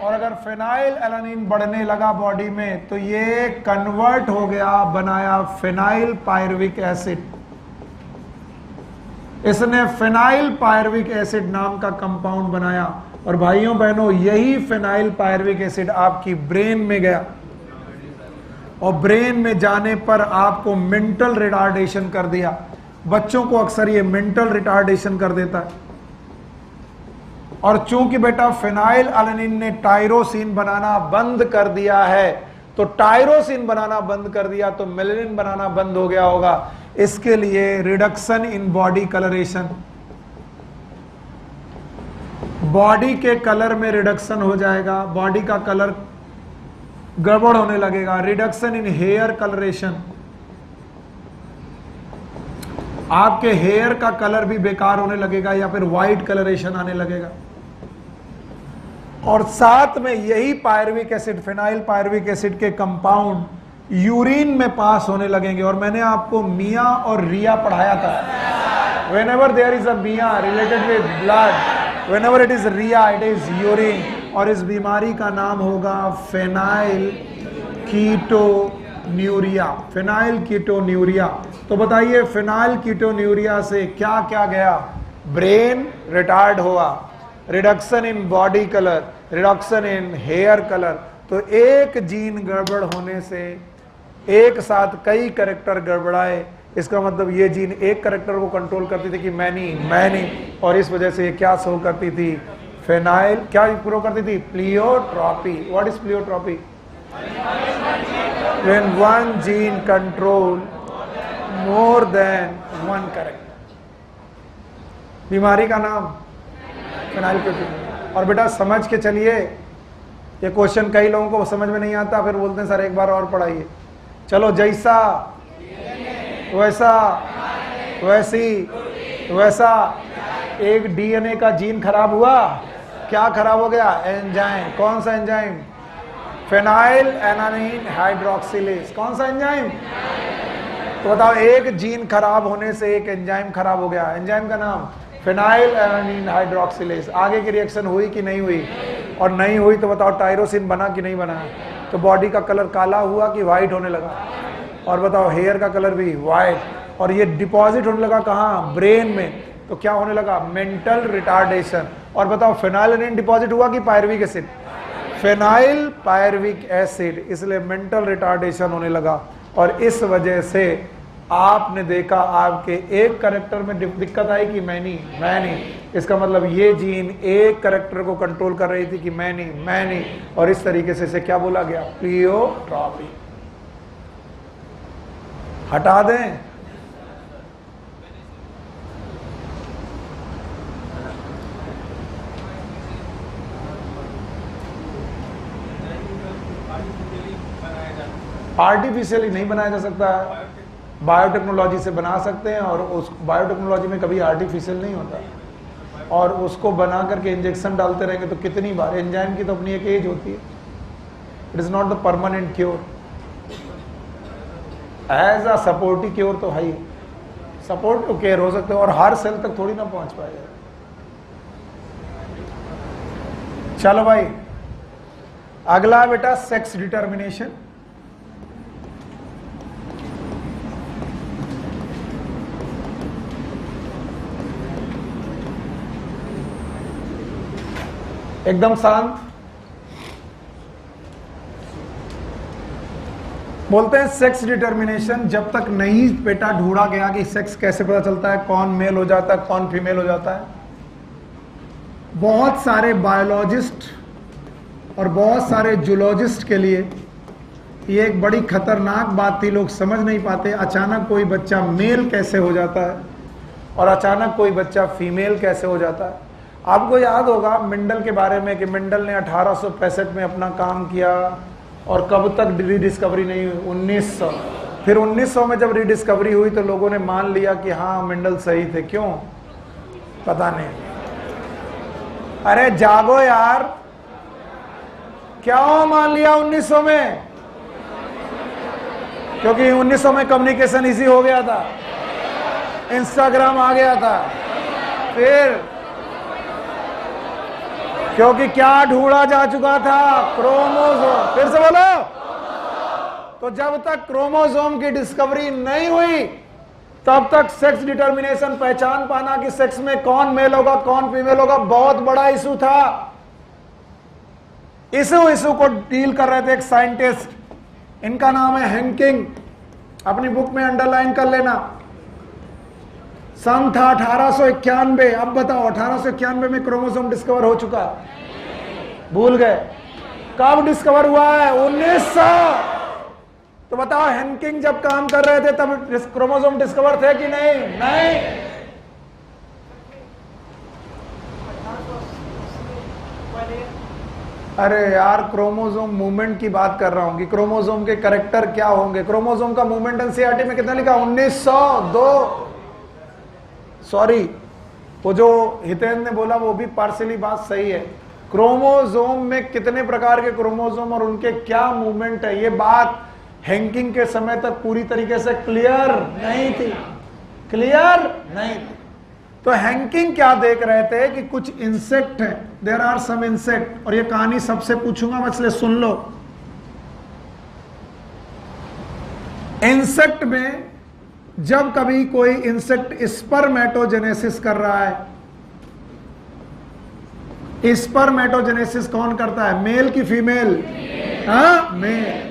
Speaker 1: और अगर फेनाइलएलानिन बढ़ने लगा बॉडी में तो ये कन्वर्ट हो गया, बनाया फेनाइल पायरुविक एसिड। इसने फेनाइल पायरुविक एसिड नाम का कंपाउंड बनाया। और भाइयों बहनों, यही फेनाइल पायरुविक एसिड आपकी ब्रेन में गया, और ब्रेन में जाने पर आपको मेंटल रिटार्डेशन कर दिया। बच्चों को अक्सर ये मेंटल रिटार्डेशन कर देता है। और चूंकि बेटा फेनाइलएलानिन ने टायरोसिन बनाना बंद कर दिया है, तो टायरोसिन बनाना बंद कर दिया तो मेलेनिन बनाना बंद हो गया होगा। इसके लिए reduction in body colouration, body के कलर में रिडक्शन हो जाएगा, बॉडी का कलर गड़बड़ होने लगेगा, रिडक्शन इन हेयर कलरेशन, आपके हेयर का कलर भी बेकार होने लगेगा या फिर व्हाइट कलरेशन आने लगेगा। और साथ में यही pyruvic acid, phenyl pyruvic acid के कंपाउंड यूरिन में पास होने लगेंगे। और मैंने आपको मिया और रिया पढ़ाया था। Whenever there is a mia related with blood, whenever it is ria it is urine. और इस बीमारी का नाम होगा फेनाइल कीटोन्यूरिया, फेनाइल कीटोन्यूरिया। तो बताइए फेनाइल कीटोन्यूरिया से क्या क्या गया? ब्रेन रिटार्ड हुआ, reduction in body colour, reduction in hair colour. तो एक जीन गड़बड़ होने से एक साथ कई कैरेक्टर गड़बड़ाए। इसका मतलब ये जीन एक कैरेक्टर को कंट्रोल करती थी कि मैनी, और इस वजह से ये क्या शो करती थी? फेनाइल क्या प्रो करती थी? Pleiotropy. What is pleiotropy? When one gene control more than one character. बीमारी का नाम फेनाइल कीटोन्यूरिया। और बेटा समझ के चलिए, ये क्वेश्चन कई लोगों को समझ में नहीं आता, फिर बोलते हैं सर एक बार और पढ़ाइए। चलो, जैसा वैसा वैसी वैसा। एक डीएनए का जीन खराब हुआ, क्या खराब हो गया? एंजाइम। कौन सा एंजाइम? Phenyl एनानीन hydroxylase. कौन सा एंजाइम? तो बताओ, एक जीन खराब होने से एक एंजाइम खराब हो गया। एंजाइम का नाम फेनाइल एनानीन हाइड्रोक्सिलेज। आगे की रिएक्शन हुई कि नहीं हुई? और नहीं हुई तो बताओ टायरोसिन बना कि नहीं बना? तो बॉडी का कलर काला हुआ कि व्हाइट होने लगा? और बताओ हेयर का कलर भी व्हाइट। और ये डिपॉजिट होने लगा कहाँ? ब्रेन में। तो क्या होने लगा? Mental retardation. और बताओ फेनाइल डिपॉजिट हुआ कि pyruvic acid? Phenyl pyruvic acid, इसलिए मेंटल रिटार्डेशन होने लगा। और इस वजह से आपने देखा आपके एक कैरेक्टर में दिक्कत आई कि मैनी। इसका मतलब ये जीन एक कैरेक्टर को कंट्रोल कर रही थी कि मैनी, और इस तरीके से इसे क्या बोला गया? प्लियोट्रॉपी। हटा दें। आर्टिफिशियली नहीं बनाया जा सकता है, बायोटेक्नोलॉजी से बना सकते हैं। और उस बायोटेक्नोलॉजी में कभी आर्टिफिशियल नहीं होता, और उसको बना करके इंजेक्शन डालते रहेंगे तो कितनी बार। एंजाइम की तो अपनी एक एज होती है, it is not the permanent cure. As a supportive cure तो है ही, सपोर्टिव केयर हो सकते हैं, और हर सेल तक थोड़ी ना पहुंच पाएगा। चलो भाई, अगला बेटा सेक्स डिटर्मिनेशन। एकदम शांत। बोलते हैं सेक्स डिटर्मिनेशन जब तक नहीं बेटा ढूंढा गया कि सेक्स कैसे पता चलता है, कौन मेल हो जाता है कौन फीमेल हो जाता है। बहुत सारे बायोलॉजिस्ट और बहुत सारे जूलॉजिस्ट के लिए ये एक बड़ी खतरनाक बात थी, लोग समझ नहीं पाते। अचानक कोई बच्चा मेल कैसे हो जाता है और अचानक कोई बच्चा फीमेल कैसे हो जाता है। आपको याद होगा मेंडल के बारे में कि मेंडल ने 1865 में अपना काम किया, और कब तक रीडिस्कवरी नहीं हुई? 1900। फिर 1900 में जब रीडिस्कवरी हुई तो लोगों ने मान लिया कि हाँ मेंडल सही थे। क्यों? पता नहीं। अरे जागो यार, क्या मान लिया 1900 में? क्योंकि 1900 में कम्युनिकेशन इजी हो गया था, इंस्टाग्राम आ गया था। फिर क्योंकि क्या ढूंढा जा चुका था? क्रोमोसोम। फिर से बोलो। तो जब तक क्रोमोसोम की डिस्कवरी नहीं हुई तब तक सेक्स डिटर्मिनेशन, पहचान पाना कि सेक्स में कौन मेल होगा कौन फीमेल होगा, बहुत बड़ा इशू था। इशू को डील कर रहे थे एक साइंटिस्ट, इनका नाम है हैंकिंग। अपनी बुक में अंडरलाइन कर लेना। सन था 1891। अब बताओ 1891 में क्रोमोसोम डिस्कवर हो चुका? भूल गए? कब डिस्कवर हुआ है? 1900। तो बताओ हैंकिंग जब काम कर रहे थे तब क्रोमोसोम डिस्कवर थे कि नहीं? नहीं। अरे यार क्रोमोसोम मूवमेंट की बात कर रहा हूं कि क्रोमोसोम के कैरेक्टर क्या होंगे। क्रोमोसोम का मूवमेंट एनसीईआरटी में कितना लिखा? 1902। सॉरी, वो जो हितेंद्र ने बोला वो भी पार्शियली बात सही है। क्रोमोसोम में कितने प्रकार के क्रोमोसोम और उनके क्या मूवमेंट है, ये बात हैंकिंग के समय तक पूरी तरीके से क्लियर नहीं थी। क्लियर नहीं थी। तो हैंकिंग क्या देख रहे थे कि कुछ इंसेक्ट है, देयर आर सम इंसेक्ट, और ये कहानी सबसे पूछूंगा मैं इसलिए सुन लो। इंसेक्ट में जब कभी कोई इंसेक्ट स्पर्मेटोजेनेसिस कर रहा है, स्पर्मेटोजेनेसिस कौन करता है? मेल की फीमेल? हाँ, मेल।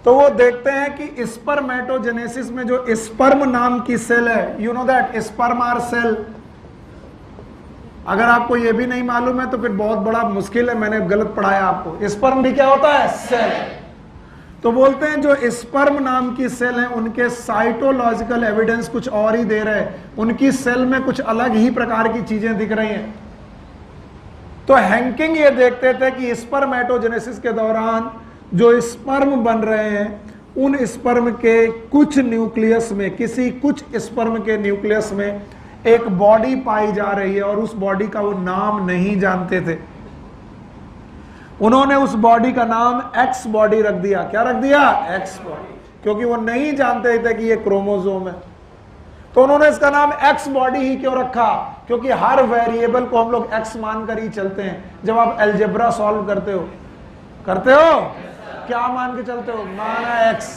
Speaker 1: तो वो देखते हैं कि स्पर्मेटोजेनेसिस में जो स्पर्म नाम की सेल है, you know that sperm are cell. अगर आपको ये भी नहीं मालूम है तो फिर बहुत बड़ा मुश्किल है, मैंने गलत पढ़ाया आपको। स्पर्म भी क्या होता है? सेल। तो बोलते हैं जो स्पर्म नाम की सेल है उनके साइटोलॉजिकल एविडेंस कुछ और ही दे रहे हैं, उनकी सेल में कुछ अलग ही प्रकार की चीजें दिख रही हैं। तो हैंकिंग ये देखते थे कि स्पर्मेटोजेनेसिस के दौरान जो स्पर्म बन रहे हैं उन स्पर्म के कुछ न्यूक्लियस में, किसी कुछ स्पर्म के न्यूक्लियस में एक बॉडी पाई जा रही है और उस बॉडी का वो नाम नहीं जानते थे। उन्होंने उस बॉडी का नाम एक्स बॉडी रख दिया। क्या रख दिया? एक्स बॉडी, क्योंकि वो नहीं जानते थे कि ये क्रोमोसोम है। तो उन्होंने इसका नाम एक्स बॉडी ही क्यों रखा? क्योंकि हर वेरिएबल को हम लोग एक्स मानकर ही चलते हैं। जब आप अलजेब्रा सॉल्व करते हो क्या मान के चलते हो? माना एक्स,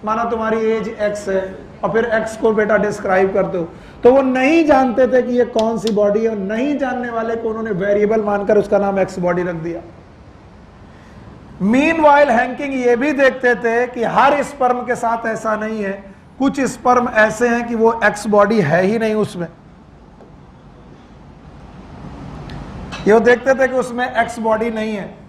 Speaker 1: माना तुम्हारी एज एक्स है और फिर एक्स को बेटा डिस्क्राइब करते हो। तो वो नहीं जानते थे कि ये कौन सी बॉडी है, नहीं जानने वाले को उन्होंने वेरिएबल मानकर उसका नाम एक्स बॉडी रख दिया। मीनवाइल हैंकिंग ये भी देखते थे कि हर स्पर्म के साथ ऐसा नहीं है, कुछ स्पर्म ऐसे हैं कि वो एक्स बॉडी है ही नहीं उसमें। ये वो देखते थे कि उसमें एक्स बॉडी नहीं है।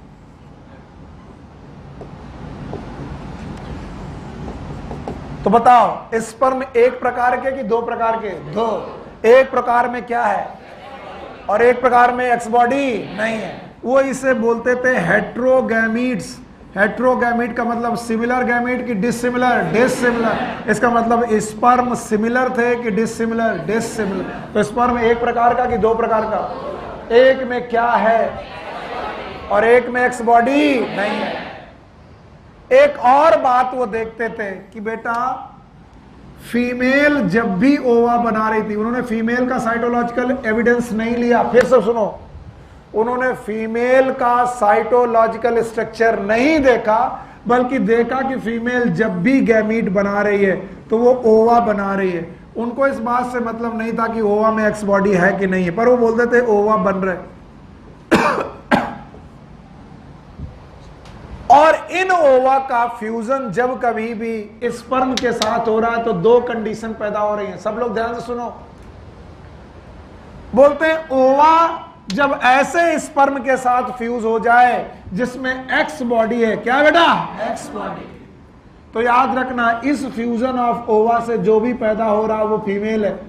Speaker 1: तो बताओ स्पर्म एक प्रकार के कि दो प्रकार के? दो। एक प्रकार में क्या है और एक प्रकार में एक्स बॉडी नहीं है। वो इसे बोलते थे हेट्रोगैमीट्स। हेट्रोगैमीट का मतलब सिमिलर गैमीट की डिसिमिलर? डिसिमिलर। इसका मतलब स्पर्म सिमिलर थे कि डिसिमिलर? डिसिमिलर। तो स्पर्म एक प्रकार का कि दो प्रकार का? एक में क्या है और एक में एक्स बॉडी नहीं है। एक और बात वो देखते थे कि बेटा फीमेल जब भी ओवा बना रही थी, उन्होंने फीमेल का साइटोलॉजिकल एविडेंस नहीं लिया। फिर से सुनो, उन्होंने फीमेल का साइटोलॉजिकल स्ट्रक्चर नहीं देखा, बल्कि देखा कि फीमेल जब भी गैमीट बना रही है तो वो ओवा बना रही है। उनको इस बात से मतलब नहीं था कि ओवा में एक्स बॉडी है कि नहीं है, पर वो बोलते थे ओवा बन रहे। और इन ओवा का फ्यूजन जब कभी भी स्पर्म के साथ हो रहा है तो दो कंडीशन पैदा हो रही हैं। सब लोग ध्यान से सुनो। बोलते हैं ओवा जब ऐसे स्पर्म के साथ फ्यूज हो जाए जिसमें एक्स बॉडी है। क्या बेटा? X body. तो याद रखना, इस फ्यूजन ऑफ ओवा से जो भी पैदा हो रहा है वो फीमेल है।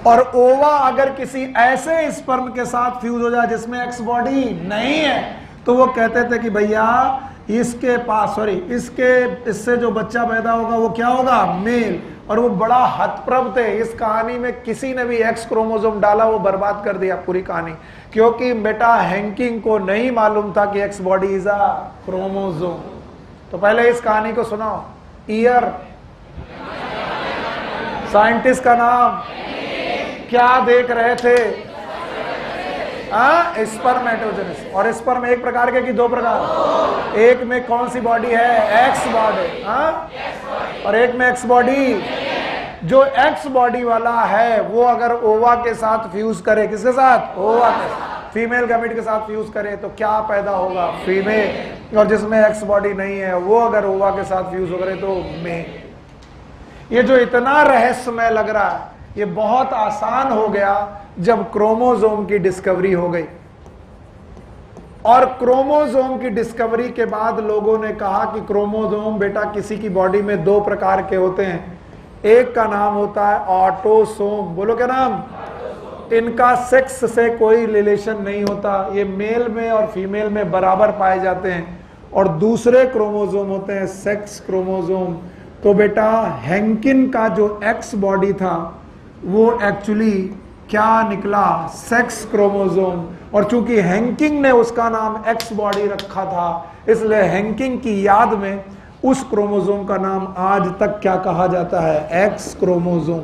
Speaker 1: और ओवा अगर किसी ऐसे स्पर्म के साथ फ्यूज हो जाए जिसमें एक्स बॉडी नहीं है तो वो कहते थे कि भैया इसके पास इससे जो बच्चा पैदा होगा वो क्या होगा? मेल। और वो बड़ा हतप्रभ थे। इस कहानी में किसी ने भी एक्स क्रोमोसोम डाला वो बर्बाद कर दिया पूरी कहानी, क्योंकि बेटा हैंकिंग को नहीं मालूम था कि x body is a chromosome. तो पहले इस कहानी को सुनाओ। ईयर, साइंटिस्ट का नाम, क्या देख रहे थे? स्पर्मेटोजेनेसिस। और स्पर्म एक प्रकार के कि दो प्रकार? एक में कौन सी बॉडी है? X body. और एक में एक्स बॉडी। जो एक्स बॉडी वाला है वो अगर ओवा के साथ फ्यूज करे, किसके साथ? ओवा के साथ, फीमेल गैमेट के साथ फ्यूज करे तो क्या पैदा होगा? फीमेल। और जिसमें एक्स बॉडी नहीं है वो अगर ओवा के साथ फ्यूज करे तो मेल। ये जो इतना रहस्यमय लग रहा है ये बहुत आसान हो गया जब क्रोमोसोम की डिस्कवरी हो गई। और क्रोमोसोम की डिस्कवरी के बाद लोगों ने कहा कि क्रोमोसोम बेटा किसी की बॉडी में दो प्रकार के होते हैं, एक का नाम होता है ऑटोसोम। बोलो क्या नाम? इनका सेक्स से कोई रिलेशन नहीं होता, ये मेल में और फीमेल में बराबर पाए जाते हैं। और दूसरे क्रोमोसोम होते हैं सेक्स क्रोमोसोम। तो बेटा हैंकिन का जो एक्स बॉडी था वो एक्चुअली क्या निकला? Sex chromosome. और चूंकि हैंकिंग ने उसका नाम एक्स बॉडी रखा था, इसलिए हैंकिंग की याद में उस क्रोमोसोम का नाम आज तक क्या कहा जाता है? X chromosome.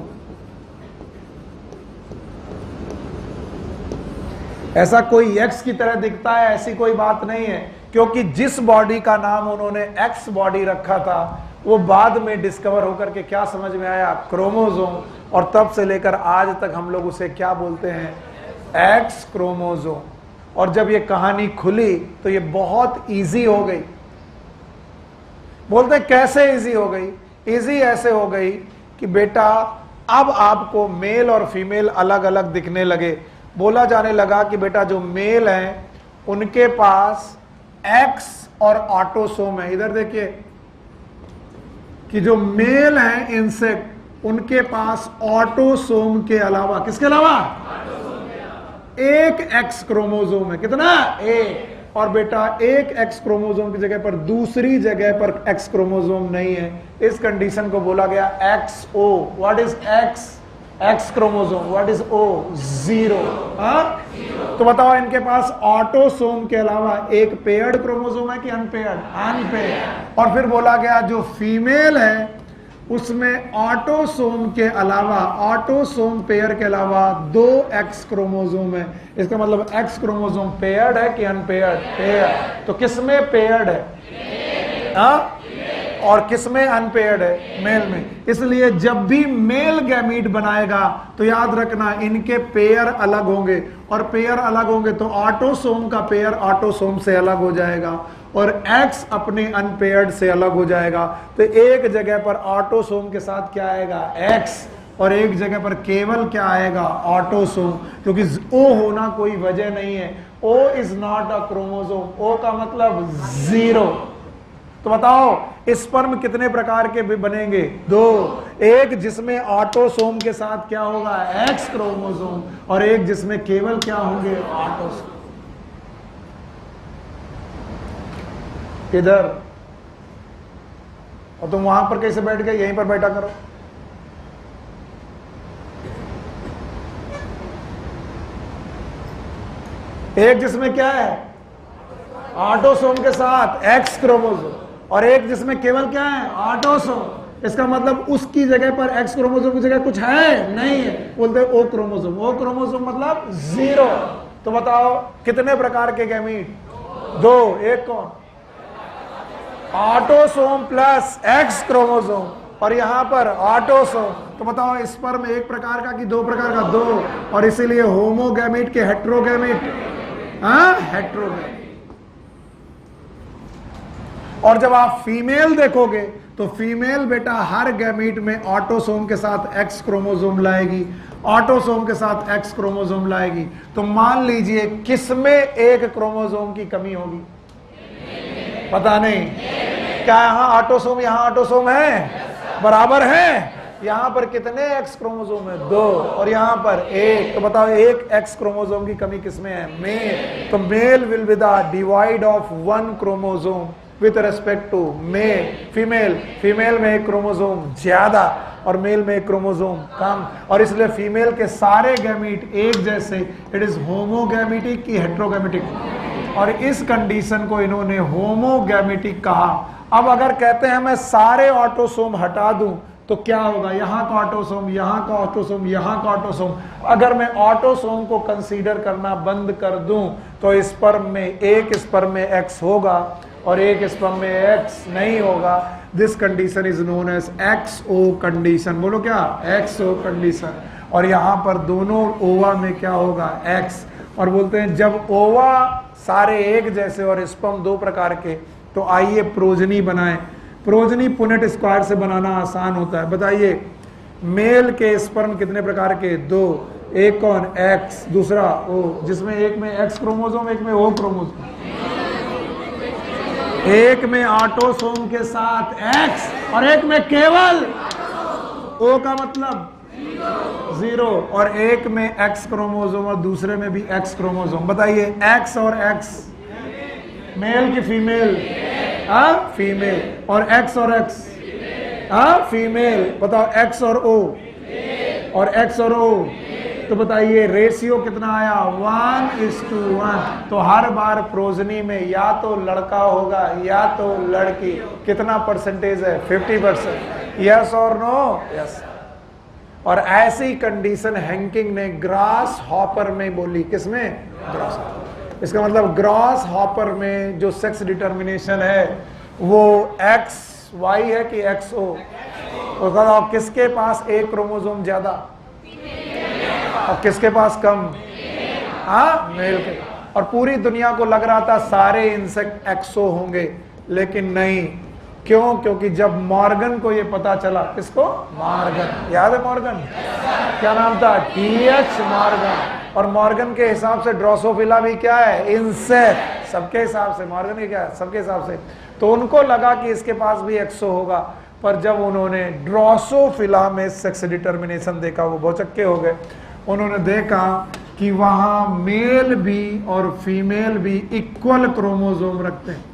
Speaker 1: ऐसा कोई एक्स की तरह दिखता है ऐसी कोई बात नहीं है, क्योंकि जिस बॉडी का नाम उन्होंने एक्स बॉडी रखा था वो बाद में डिस्कवर होकर के क्या समझ में आया? क्रोमोसोम। और तब से लेकर आज तक हम लोग उसे क्या बोलते हैं? X chromosome. और जब ये कहानी खुली तो ये बहुत इजी हो गई। बोलते कैसे इजी हो गई? इजी ऐसे हो गई कि बेटा अब आपको मेल और फीमेल अलग अलग दिखने लगे। बोला जाने लगा कि बेटा जो मेल हैं उनके पास एक्स और ऑटोसोम है। इधर देखिए कि जो मेल हैं इंसेक्ट, उनके पास ऑटोसोम के अलावा, किसके अलावा? एक एक्स क्रोमोसोम है। कितना? एक। और बेटा एक एक्स क्रोमोसोम की जगह पर दूसरी जगह पर एक्स क्रोमोसोम नहीं है। इस कंडीशन को बोला गया X O. What is X? X chromosome. What is O? Zero. तो बताओ इनके पास ऑटोसोम के अलावा एक पेयर्ड क्रोमोसोम है कि अनपेयर्ड? अनपेयर्ड। और फिर बोला गया जो फीमेल है उसमें ऑटोसोम के अलावा, ऑटोसोम पेयर के अलावा 2 एक्स क्रोमोसोम है। इसका मतलब एक्स क्रोमोसोम पेयर्ड है कि अनपेयर्ड? पेयर्ड। तो किसमें पेयर्ड है? और किसमें अनपेयर्ड है? मेल में। इसलिए जब भी मेल गैमीट बनाएगा तो याद रखना इनके पेयर अलग होंगे, और पेयर अलग होंगे तो ऑटोसोम का पेयर ऑटोसोम से अलग हो जाएगा और एक्स अपने अनपेयर्ड से अलग हो जाएगा। तो एक जगह पर ऑटोसोम के साथ क्या आएगा? एक्स। और एक जगह पर केवल क्या आएगा? ऑटोसोम। क्योंकि ओ होना कोई वजह नहीं है। O is not a chromosome. O का मतलब जीरो। तो बताओ स्पर्म कितने प्रकार के भी बनेंगे? 2। एक जिसमें ऑटोसोम के साथ क्या होगा? X chromosome. और एक जिसमें केवल क्या होंगे? ऑटोसोम। इधर। और तुम वहां पर कैसे बैठ गए? यहीं पर बैठा करो। एक जिसमें क्या है? ऑटोसोम के साथ एक्स क्रोमोसोम, और एक जिसमें केवल क्या है? ऑटोसोम। इसका मतलब उसकी जगह पर एक्स क्रोमोसोम की जगह कुछ है? नहीं है। बोलते हैं ओ क्रोमोसोम। ओ क्रोमोसोम मतलब जीरो। तो बताओ कितने प्रकार के गैमीट? 2। एक कौन? Autosome plus x chromosome. और यहां पर ऑटोसोम। तो बताओ स्पर्म एक प्रकार का कि 2 प्रकार का? 2। और इसीलिए होमोगैमीट के हेट्रोगैमीट? हेट्रोगैमीट। और जब आप फीमेल देखोगे तो फीमेल बेटा हर गैमीट में ऑटोसोम के साथ एक्स क्रोमोसोम लाएगी, ऑटोसोम के साथ एक्स क्रोमोसोम लाएगी। तो मान लीजिए किसमें एक क्रोमोसोम की कमी होगी? पता नहीं। क्या यहां ऑटोसोम, यहां ऑटोसोम है? बराबर है। यहां पर कितने एक्स क्रोमोसोम है? 2। और यहां पर 1। तो बताओ एक एक्स क्रोमोसोम की कमी किसमें है? मेल। तो male will be the divide of 1 chromosome with respect to male. Female, female में एक क्रोमोसोम ज्यादा और मेल में एक क्रोमोसोम कम। और इसलिए फीमेल के सारे गैमीट एक जैसे। इट इज होमोगैमेटिक की हेट्रोगैमेटिक? और इस कंडीशन को इन्होंने होमोगैमेटिक कहा। अब अगर कहते हैं मैं सारे ऑटोसोम हटा दूं तो क्या होगा? यहां का ऑटोसोम, यहां का ऑटोसोम, यहां का ऑटोसोम। अगर मैं ऑटोसोम को कंसीडर करना बंद कर दूं तो स्पर्म में एक स्पर्म में एक्स होगा और एक स्पर्म में एक्स नहीं होगा। This condition is known as XO condition. बोलो क्या? XO condition. और यहां पर दोनों ओवा में क्या होगा? एक्स। और बोलते हैं जब ओवा सारे एक जैसे और स्पर्म 2 प्रकार के, तो आइए प्रोजनी बनाएं। प्रोजनी पुनेट स्क्वायर से बनाना आसान होता है। बताइए मेल के स्पर्म कितने प्रकार के? 2। एक कौन? एक्स, दूसरा ओ, जिसमें एक में एक्स क्रोमोसोम, एक में ओ क्रोमोसोम। एक में ऑटोसोम के साथ एक्स और एक में केवल O का मतलब जीरो, और एक में X क्रोमोसोम और दूसरे में भी X क्रोमोसोम। बताइए X और X, मेल की फीमेल? फीमेल। और X और X? फीमेल। बताओ X और O, और X और O, तो बताइए रेशियो कितना आया? 1:1। तो हर बार प्रोजनी में या तो लड़का होगा या तो लड़की। कितना परसेंटेज है? 50%। यस और नो? यस। और ऐसी कंडीशन हैंकिंग ने ग्रास हॉपर में बोली। किसमें? Grass hopper. इसका मतलब ग्रास हॉपर में जो सेक्स डिटर्मिनेशन है वो XY है कि XO? तो बताओ किसके पास एक क्रोमोसोम ज्यादा और किसके पास कम? मेल के। और पूरी दुनिया को लग रहा था सारे इंसेक्ट एक्सो होंगे, लेकिन नहीं। क्यों? क्योंकि जब मॉर्गन को ये पता चला, किसको? मॉर्गन। याद है मॉर्गन? क्या नाम था? TH Morgan. और मॉर्गन के हिसाब से ड्रोसोफिला भी क्या है? इंसेक्ट। सबके हिसाब से मॉर्गन के क्या है? सबके हिसाब से। तो उनको लगा कि इसके पास भी एक्सो होगा, पर जब उन्होंने ड्रोसोफिला में सेक्स डिटर्मिनेशन देखा वो भौचक्के हो गए। उन्होंने देखा कि वहां मेल भी और फीमेल भी इक्वल क्रोमोसोम रखते हैं।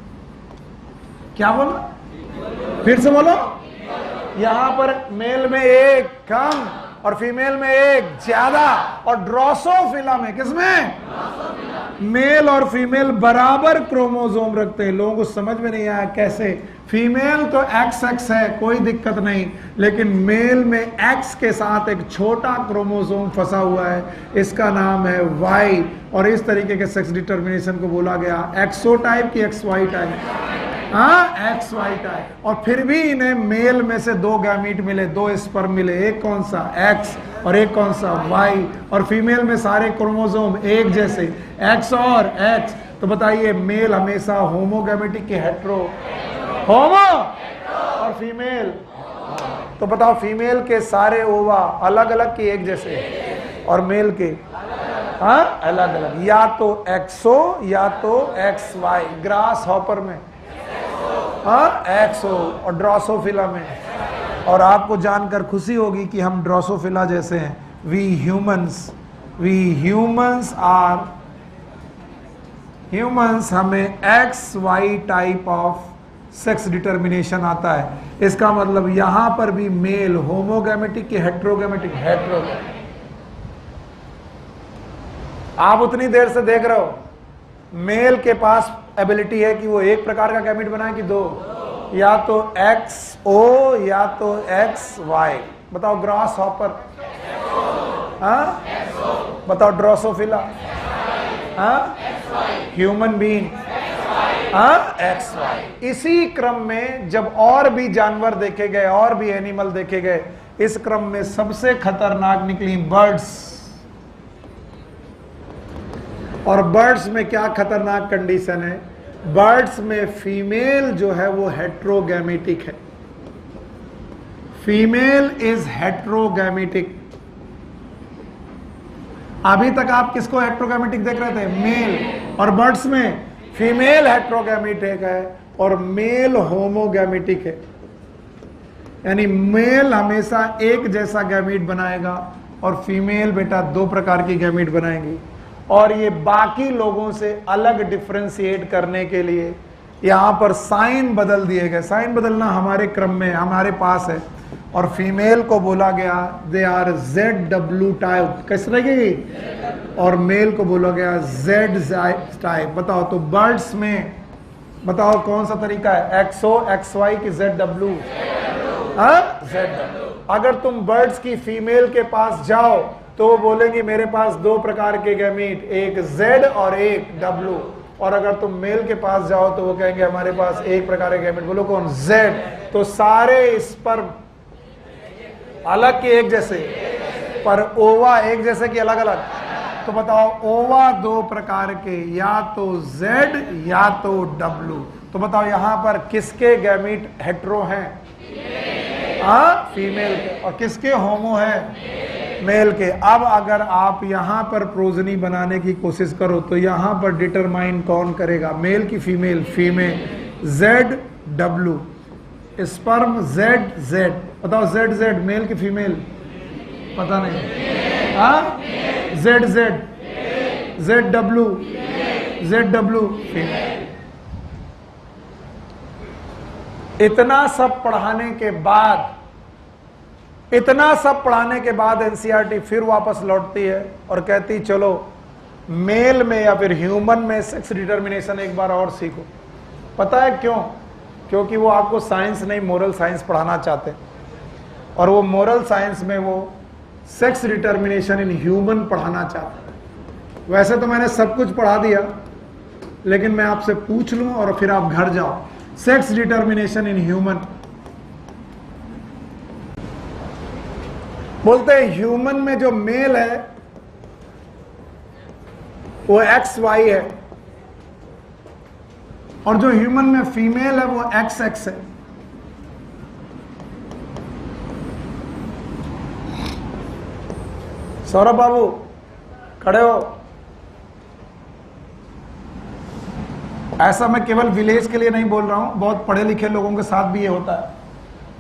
Speaker 1: क्या बोला? फिर से बोलो। यहां पर मेल में एक कम और फीमेल में एक ज्यादा, और ड्रोसोफिला में, किसमें? मेल और फीमेल बराबर क्रोमोसोम रखते हैं। लोगों को समझ में नहीं आया कैसे। फीमेल तो XX है, कोई दिक्कत नहीं, लेकिन मेल में X के साथ एक छोटा क्रोमोसोम फंसा हुआ है, इसका नाम है Y। और इस तरीके के सेक्स डिटर्मिनेशन को बोला गया XO टाइप की XY टाइप? XY type. और फिर भी इन्हें मेल में से दो गैमीट मिले, दो स्पर्म मिले, एक कौन सा? X और एक कौन सा? Y। और फीमेल में सारे क्रोमोसोम एक जैसे, X और X। तो बताइए मेल हमेशा होमोगैमेटिक के हेट्रो? होमो। और फीमेल? तो बताओ फीमेल के सारे ओवा अलग अलग कि एक जैसे? और मेल के अलग अलग, या तो XO या तो XY। ग्रास हॉपर में XO और ड्रोसोफिला में। और आपको जानकर खुशी होगी कि हम ड्रोसोफिला जैसे हैं। वी ह्यूमंस हमें XY type of sex determination आता है। इसका मतलब यहां पर भी मेल होमोगैमेटिक की हेट्रोगैमेटिक? हेट्रोगैमेटिक। आप उतनी देर से देख रहे हो, मेल के पास एबिलिटी है कि वो एक प्रकार का गैमेट बनाए कि दो? या तो XO या तो XY। बताओ ग्रास हॉपर? बताओ ड्रोसोफिला? Human being? XY। इसी क्रम में जब और भी जानवर देखे गए, और भी एनिमल देखे गए, इस क्रम में सबसे खतरनाक निकली बर्ड्स। और बर्ड्स में क्या खतरनाक कंडीशन है? बर्ड्स में फीमेल जो है वो हेट्रोगैमेटिक है। Female is heterogametic. अभी तक आप किसको हेट्रोगैमेटिक देख रहे थे? मेल। और बर्ड्स में फीमेल हेट्रोगैमेटिक है और मेल होमोगैमेटिक है। यानी मेल हमेशा एक जैसा गैमीट बनाएगा और फीमेल बेटा दो प्रकार की गैमीट बनाएंगी। और ये बाकी लोगों से अलग डिफरेंशिएट करने के लिए यहां पर साइन बदल दिए गए। साइन बदलना हमारे क्रम में हमारे पास है। और फीमेल को बोला गया दे आर ZW टाइप। किस रहेगी? और मेल को बोला गया Z टाइप। बताओ तो बर्ड्स में बताओ कौन सा तरीका है? XO XY की ZW? ZW। अगर तुम बर्ड्स की फीमेल के पास जाओ तो वो बोलेंगी मेरे पास दो प्रकार के गैमीट, एक Z और एक W। और अगर तुम मेल के पास जाओ तो वो कहेंगे हमारे पास एक प्रकार के गैमीट। बोलो कौन? Z। तो सारे स्पर्म अलग के एक जैसे, पर ओवा एक जैसे कि अलग अलग? तो बताओ ओवा दो प्रकार के, या तो Z या तो W। तो बताओ यहां पर किसके गैमीट हेट्रो हैं? फीमेल के। और किसके होमो है? मेल के। अब अगर आप यहां पर प्रोजनी बनाने की कोशिश करो तो यहां पर डिटरमाइन कौन करेगा? मेल की female? Female. ZW। Sperm Z बताओ जेड जेड मेल की फीमेल? पता नहीं। हाँ, Z Z, Z W female. इतना सब पढ़ाने के बाद एनसीईआरटी फिर वापस लौटती है और कहती चलो मेल में या फिर ह्यूमन में सेक्स डिटर्मिनेशन एक बार और सीखो। पता है क्यों? क्योंकि वो आपको साइंस नहीं मोरल साइंस पढ़ाना चाहते, और वो मोरल साइंस में वो सेक्स डिटर्मिनेशन इन ह्यूमन पढ़ाना चाहते। वैसे तो मैंने सब कुछ पढ़ा दिया, लेकिन मैं आपसे पूछ लूं और फिर आप घर जाओ, सेक्स डिटर्मिनेशन इन ह्यूमन। बोलते हैं ह्यूमन में जो मेल है वो XY है, और जो ह्यूमन में फीमेल है वो XX है। सौरभ बाबू खड़े हो। ऐसा मैं केवल विलेज के लिए नहीं बोल रहा हूं, बहुत पढ़े लिखे लोगों के साथ भी ये होता है।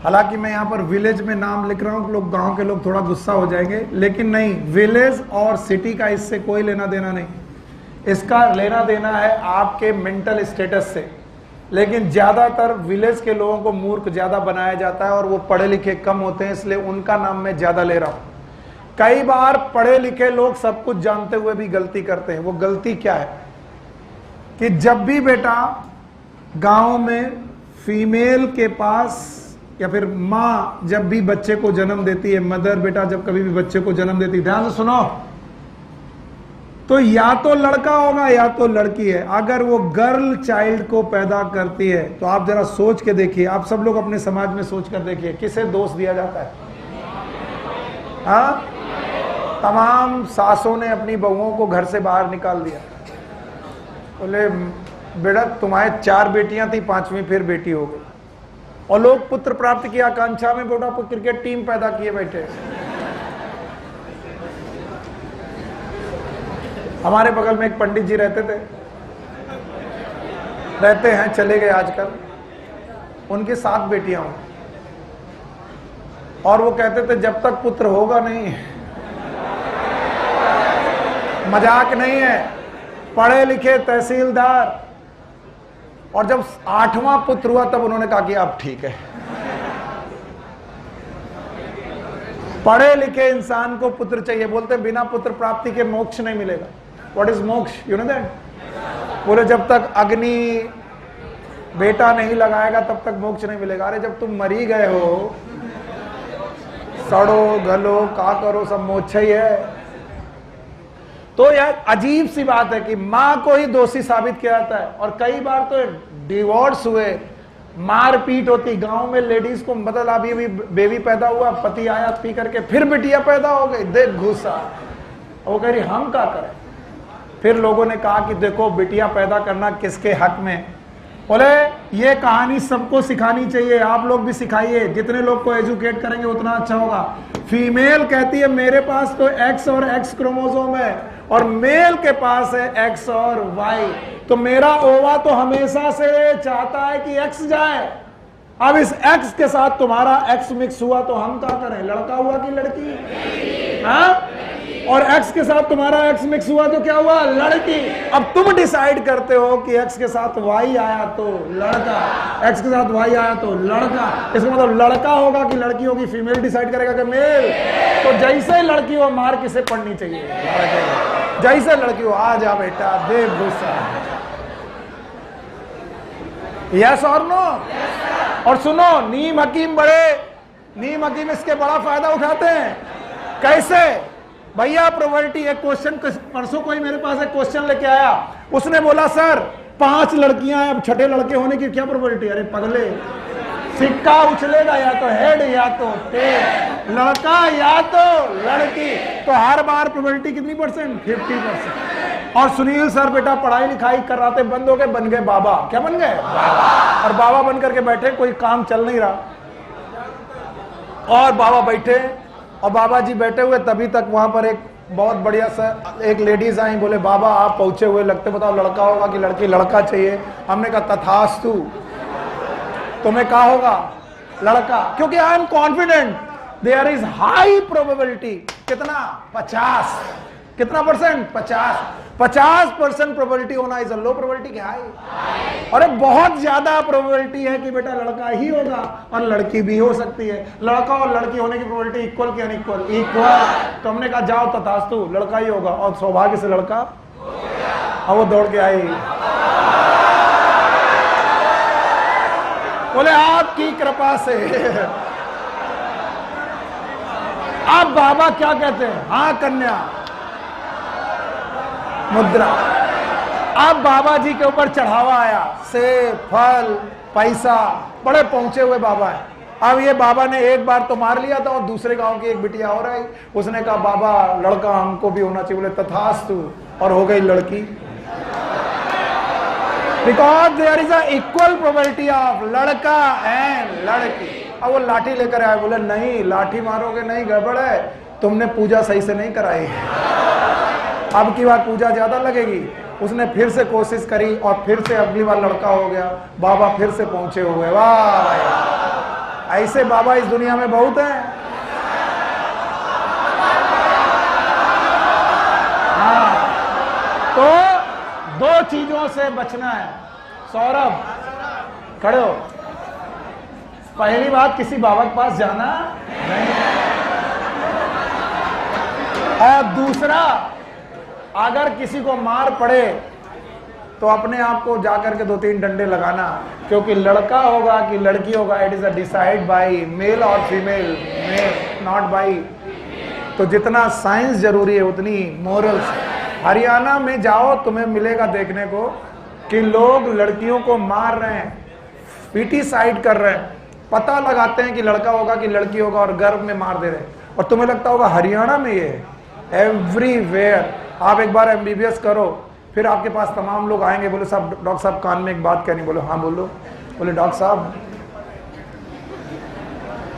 Speaker 1: हालांकि मैं यहां पर विलेज में नाम लिख रहा हूं, लोग गांव के लोग थोड़ा गुस्सा हो जाएंगे, लेकिन नहीं, विलेज और सिटी का इससे कोई लेना देना नहीं। इसका लेना देना है आपके मेंटल स्टेटस से। लेकिन ज्यादातर विलेज के लोगों को मूर्ख ज्यादा बनाया जाता है और वो पढ़े लिखे कम होते हैं, इसलिए उनका नाम मैं ज्यादा ले रहा हूं। कई बार पढ़े लिखे लोग सब कुछ जानते हुए भी गलती करते हैं। वो गलती क्या है कि जब भी बेटा गांव में फीमेल के पास या फिर माँ जब भी बच्चे को जन्म देती है, मदर बेटा जब कभी भी बच्चे को जन्म देती है, ध्यान से सुनो, तो या तो लड़का होगा या तो लड़की है। अगर वो गर्ल चाइल्ड को पैदा करती है तो आप जरा सोच के देखिए, आप सब लोग अपने समाज में सोच कर देखिए, किसे दोष दिया जाता है? हाँ, तमाम सासों ने अपनी बहुओं को घर से बाहर निकाल दिया। बोले बेटा तुम्हारे 4 बेटियां थी, 5वीं फिर बेटी हो गई। और लोग पुत्र प्राप्ति की आकांक्षा में बेटा क्रिकेट टीम पैदा किए बैठे। हमारे बगल में एक पंडित जी रहते हैं, चले गए आजकल। उनकी 7 बेटियां हों, और वो कहते थे जब तक पुत्र होगा नहीं, मजाक नहीं है, पढ़े लिखे तहसीलदार। और जब 8वां पुत्र हुआ तब उन्होंने कहा कि अब ठीक है। पढ़े लिखे इंसान को पुत्र चाहिए। बोलते बिना पुत्र प्राप्ति के मोक्ष नहीं मिलेगा। व्हाट इज मोक्ष? You know that? बोले जब तक अग्नि बेटा नहीं लगाएगा तब तक मोक्ष नहीं मिलेगा। अरे जब तुम मरी गए हो, सड़ो गलो का करो, सब मोक्ष ही है। तो यह अजीब सी बात है कि मां को ही दोषी साबित किया जाता है। और कई बार तो डिवोर्स हुए, मारपीट होती गांव में लेडीज को, मतलब अभी बेबी पैदा हुआ, पति आया पी करके, फिर बिटिया पैदा हो गई, देख गुस्सा। वो कह रही हम क्या करें? फिर लोगों ने कहा कि देखो बिटिया पैदा करना किसके हक में। बोले ये कहानी सबको सिखानी चाहिए, आप लोग भी सिखाइए। जितने लोग को एजुकेट करेंगे उतना अच्छा होगा। फीमेल कहती है मेरे पास तो X और X क्रोमोसोम है, और मेल के पास है X और Y। तो मेरा ओवा तो हमेशा से चाहता है कि X जाए। अब इस X के साथ तुम्हारा X मिक्स हुआ तो हम क्या करें? लड़का हुआ कि लड़की? हाँ? और X के साथ तुम्हारा X मिक्स हुआ तो क्या हुआ? लड़की। अब तुम डिसाइड करते हो कि X के साथ Y आया तो लड़का, X के साथ Y आया तो लड़का। इसका मतलब लड़का होगा कि लड़की होगी? फीमेल डिसाइड करेगा कि मेल। तो जैसे ही लड़की हो मार किसे पड़नी चाहिए? जैसे लड़की हो आ जा बेटा, दे गुस्सा। यस और नो? और सुनो, नीम हकीम इसके बड़ा फायदा उठाते हैं। कैसे भैया? प्रोबेबिलिटी। एक क्वेश्चन परसों कोई मेरे पास एक क्वेश्चन लेके आया, उसने बोला सर 5 लड़कियां हैं, अब छठे लड़के होने की क्या प्रोबेबिलिटी? अरे पगले, सिक्का उछलेगा या तो हेड या तो टेल, लड़का या तो लड़की। तो हर बार प्रोबेबिलिटी कितनी परसेंट? 50%। और सुनील सर बेटा पढ़ाई लिखाई कर रहा थे, बंद हो गए, बन गए बाबा। क्या बन गए? बाबा। और बाबा बन करके बैठे, कोई काम चल नहीं रहा, और बाबा बैठे, और बाबा जी बैठे हुए, तभी तक वहां पर एक बहुत बढ़िया सा एक लेडीज आई। बोले बाबा आप पहुंचे हुए लगते, बताओ लड़का होगा कि लड़की? लड़का चाहिए। हमने कहा तथास्तु, तुम्हें क्या होगा? लड़का, क्योंकि I am confident there is high probability. कितना? 50। कितना परसेंट? 50% प्रोबेबिलिटी होना इज अ लो प्रोबेबिलिटी क्या है? और बहुत ज्यादा प्रोबेबिलिटी है कि बेटा लड़का ही होगा, और लड़की भी हो सकती है। लड़का और लड़की होने की प्रोबेबिलिटी इक्वल की अनइक्वल? इक्वल। तो हमने कहा जाओ तथास्तु, लड़का ही होगा, और सौभाग्य से लड़का और वो दौड़ के आई, बोले आपकी कृपा से। अब बाबा क्या कहते हैं? हाँ कन्या, मुद्रा। अब बाबा जी के ऊपर चढ़ावा आया, सेब, फल, पैसा, बड़े पहुंचे हुए बाबा है। अब ये बाबा ने एक बार तो मार लिया था, और दूसरे गांव की एक बिटिया और आई, उसने कहा बाबा लड़का हमको भी होना चाहिए। बोले तथास्तु, और हो गई लड़की। Because there is a equal probability of लड़का एंड लड़की। अब वो लाठी लेकर आए, बोले नहीं लाठी मारोगे नहीं, गड़बड़ है, तुमने पूजा सही से नहीं कराई, अब की बार पूजा ज्यादा लगेगी। उसने फिर से कोशिश करी, और फिर से अगली बार लड़का हो गया। बाबा फिर से पहुंचे हुए। वाह, ऐसे बाबा इस दुनिया में बहुत हैं। हाँ, तो दो चीजों से बचना है। सौरभ खड़े हो। पहली बात, किसी बाबा के पास जाना नहीं है। और दूसरा, अगर किसी को मार पड़े तो अपने आप को जाकर के 2-3 डंडे लगाना, क्योंकि लड़का होगा कि लड़की होगा, it is a decide by male और फीमेल, मेल नॉट बाई। तो जितना साइंस जरूरी है उतनी मोरल्स। हरियाणा में जाओ, तुम्हें मिलेगा देखने को कि लोग लड़कियों को मार रहे हैं, फिटिसाइड कर रहे हैं, पता लगाते हैं कि लड़का होगा कि लड़की होगा, और गर्भ में मार दे रहे हैं। और तुम्हें लगता होगा हरियाणा में ये एवरीवेयर। आप एक बार एमबीबीएस करो, फिर आपके पास तमाम लोग आएंगे, बोले साहब डॉक्टर साहब कान में एक बात कहनी। बोलो हाँ बोलो। बोले डॉक्टर साहब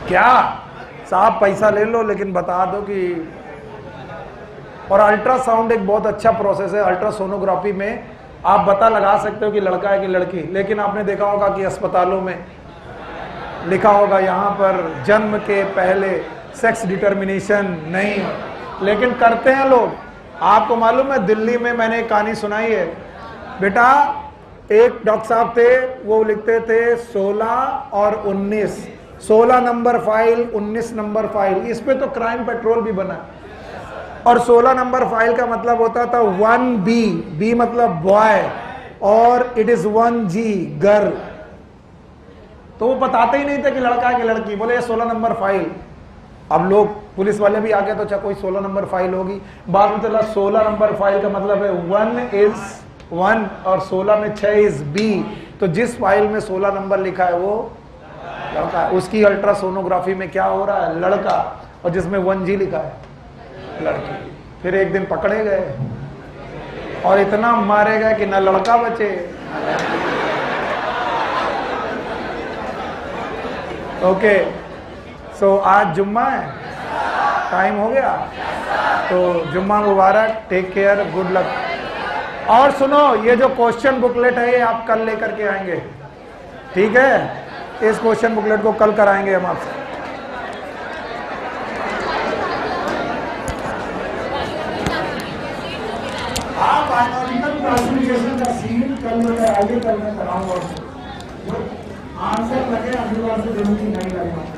Speaker 1: क्या? साहब पैसा ले लो लेकिन बता दो कि। और अल्ट्रासाउंड एक बहुत अच्छा प्रोसेस है। अल्ट्रासोनोग्राफी में आप पता लगा सकते हो कि लड़का है कि लड़की। लेकिन आपने देखा होगा कि अस्पतालों में लिखा होगा यहाँ पर जन्म के पहले सेक्स डिटर्मिनेशन नहीं, लेकिन करते हैं लोग। आपको मालूम है दिल्ली में मैंने एक कहानी सुनाई है। बेटा एक डॉक्टर साहब थे, वो लिखते थे 16 और 19, 16 नंबर फाइल, 19 नंबर फाइल। इस पे तो क्राइम पेट्रोल भी बना। और 16 नंबर फाइल का मतलब होता था 1B, बी मतलब बॉय, और इट इज 1G गर्ल। तो वो बताते ही नहीं थे कि लड़का है कि लड़की, बोले ये 16 नंबर फाइल। अब लोग पुलिस वाले भी आ गए तो अच्छा कोई 16 नंबर फाइल होगी। बाद में चला 16 नंबर फाइल का मतलब है 1 इज 1 और 16 में 6 इज B। तो जिस फाइल में 16 नंबर लिखा है वो लड़का है। उसकी अल्ट्रासोनोग्राफी में क्या हो रहा है? लड़का। और जिसमें 1G लिखा है लड़की। फिर एक दिन पकड़े गए और इतना मारे गए कि न लड़का बचे। ओके, सो आज जुम्मा है, टाइम हो गया, तो जुम्मा मुबारक, टेक केयर, गुड लक। और सुनो, ये जो क्वेश्चन बुकलेट है ये आप कल लेकर के आएंगे, ठीक है? इस क्वेश्चन बुकलेट को कल कराएंगे हम आपसे। आप बायोलॉजिकल क्लासिफिकेशन का सीन कल लेकर आइए, कल मैं कराऊंगा। आंसर लगे अगली बार से जरूरी नहीं लगेगा।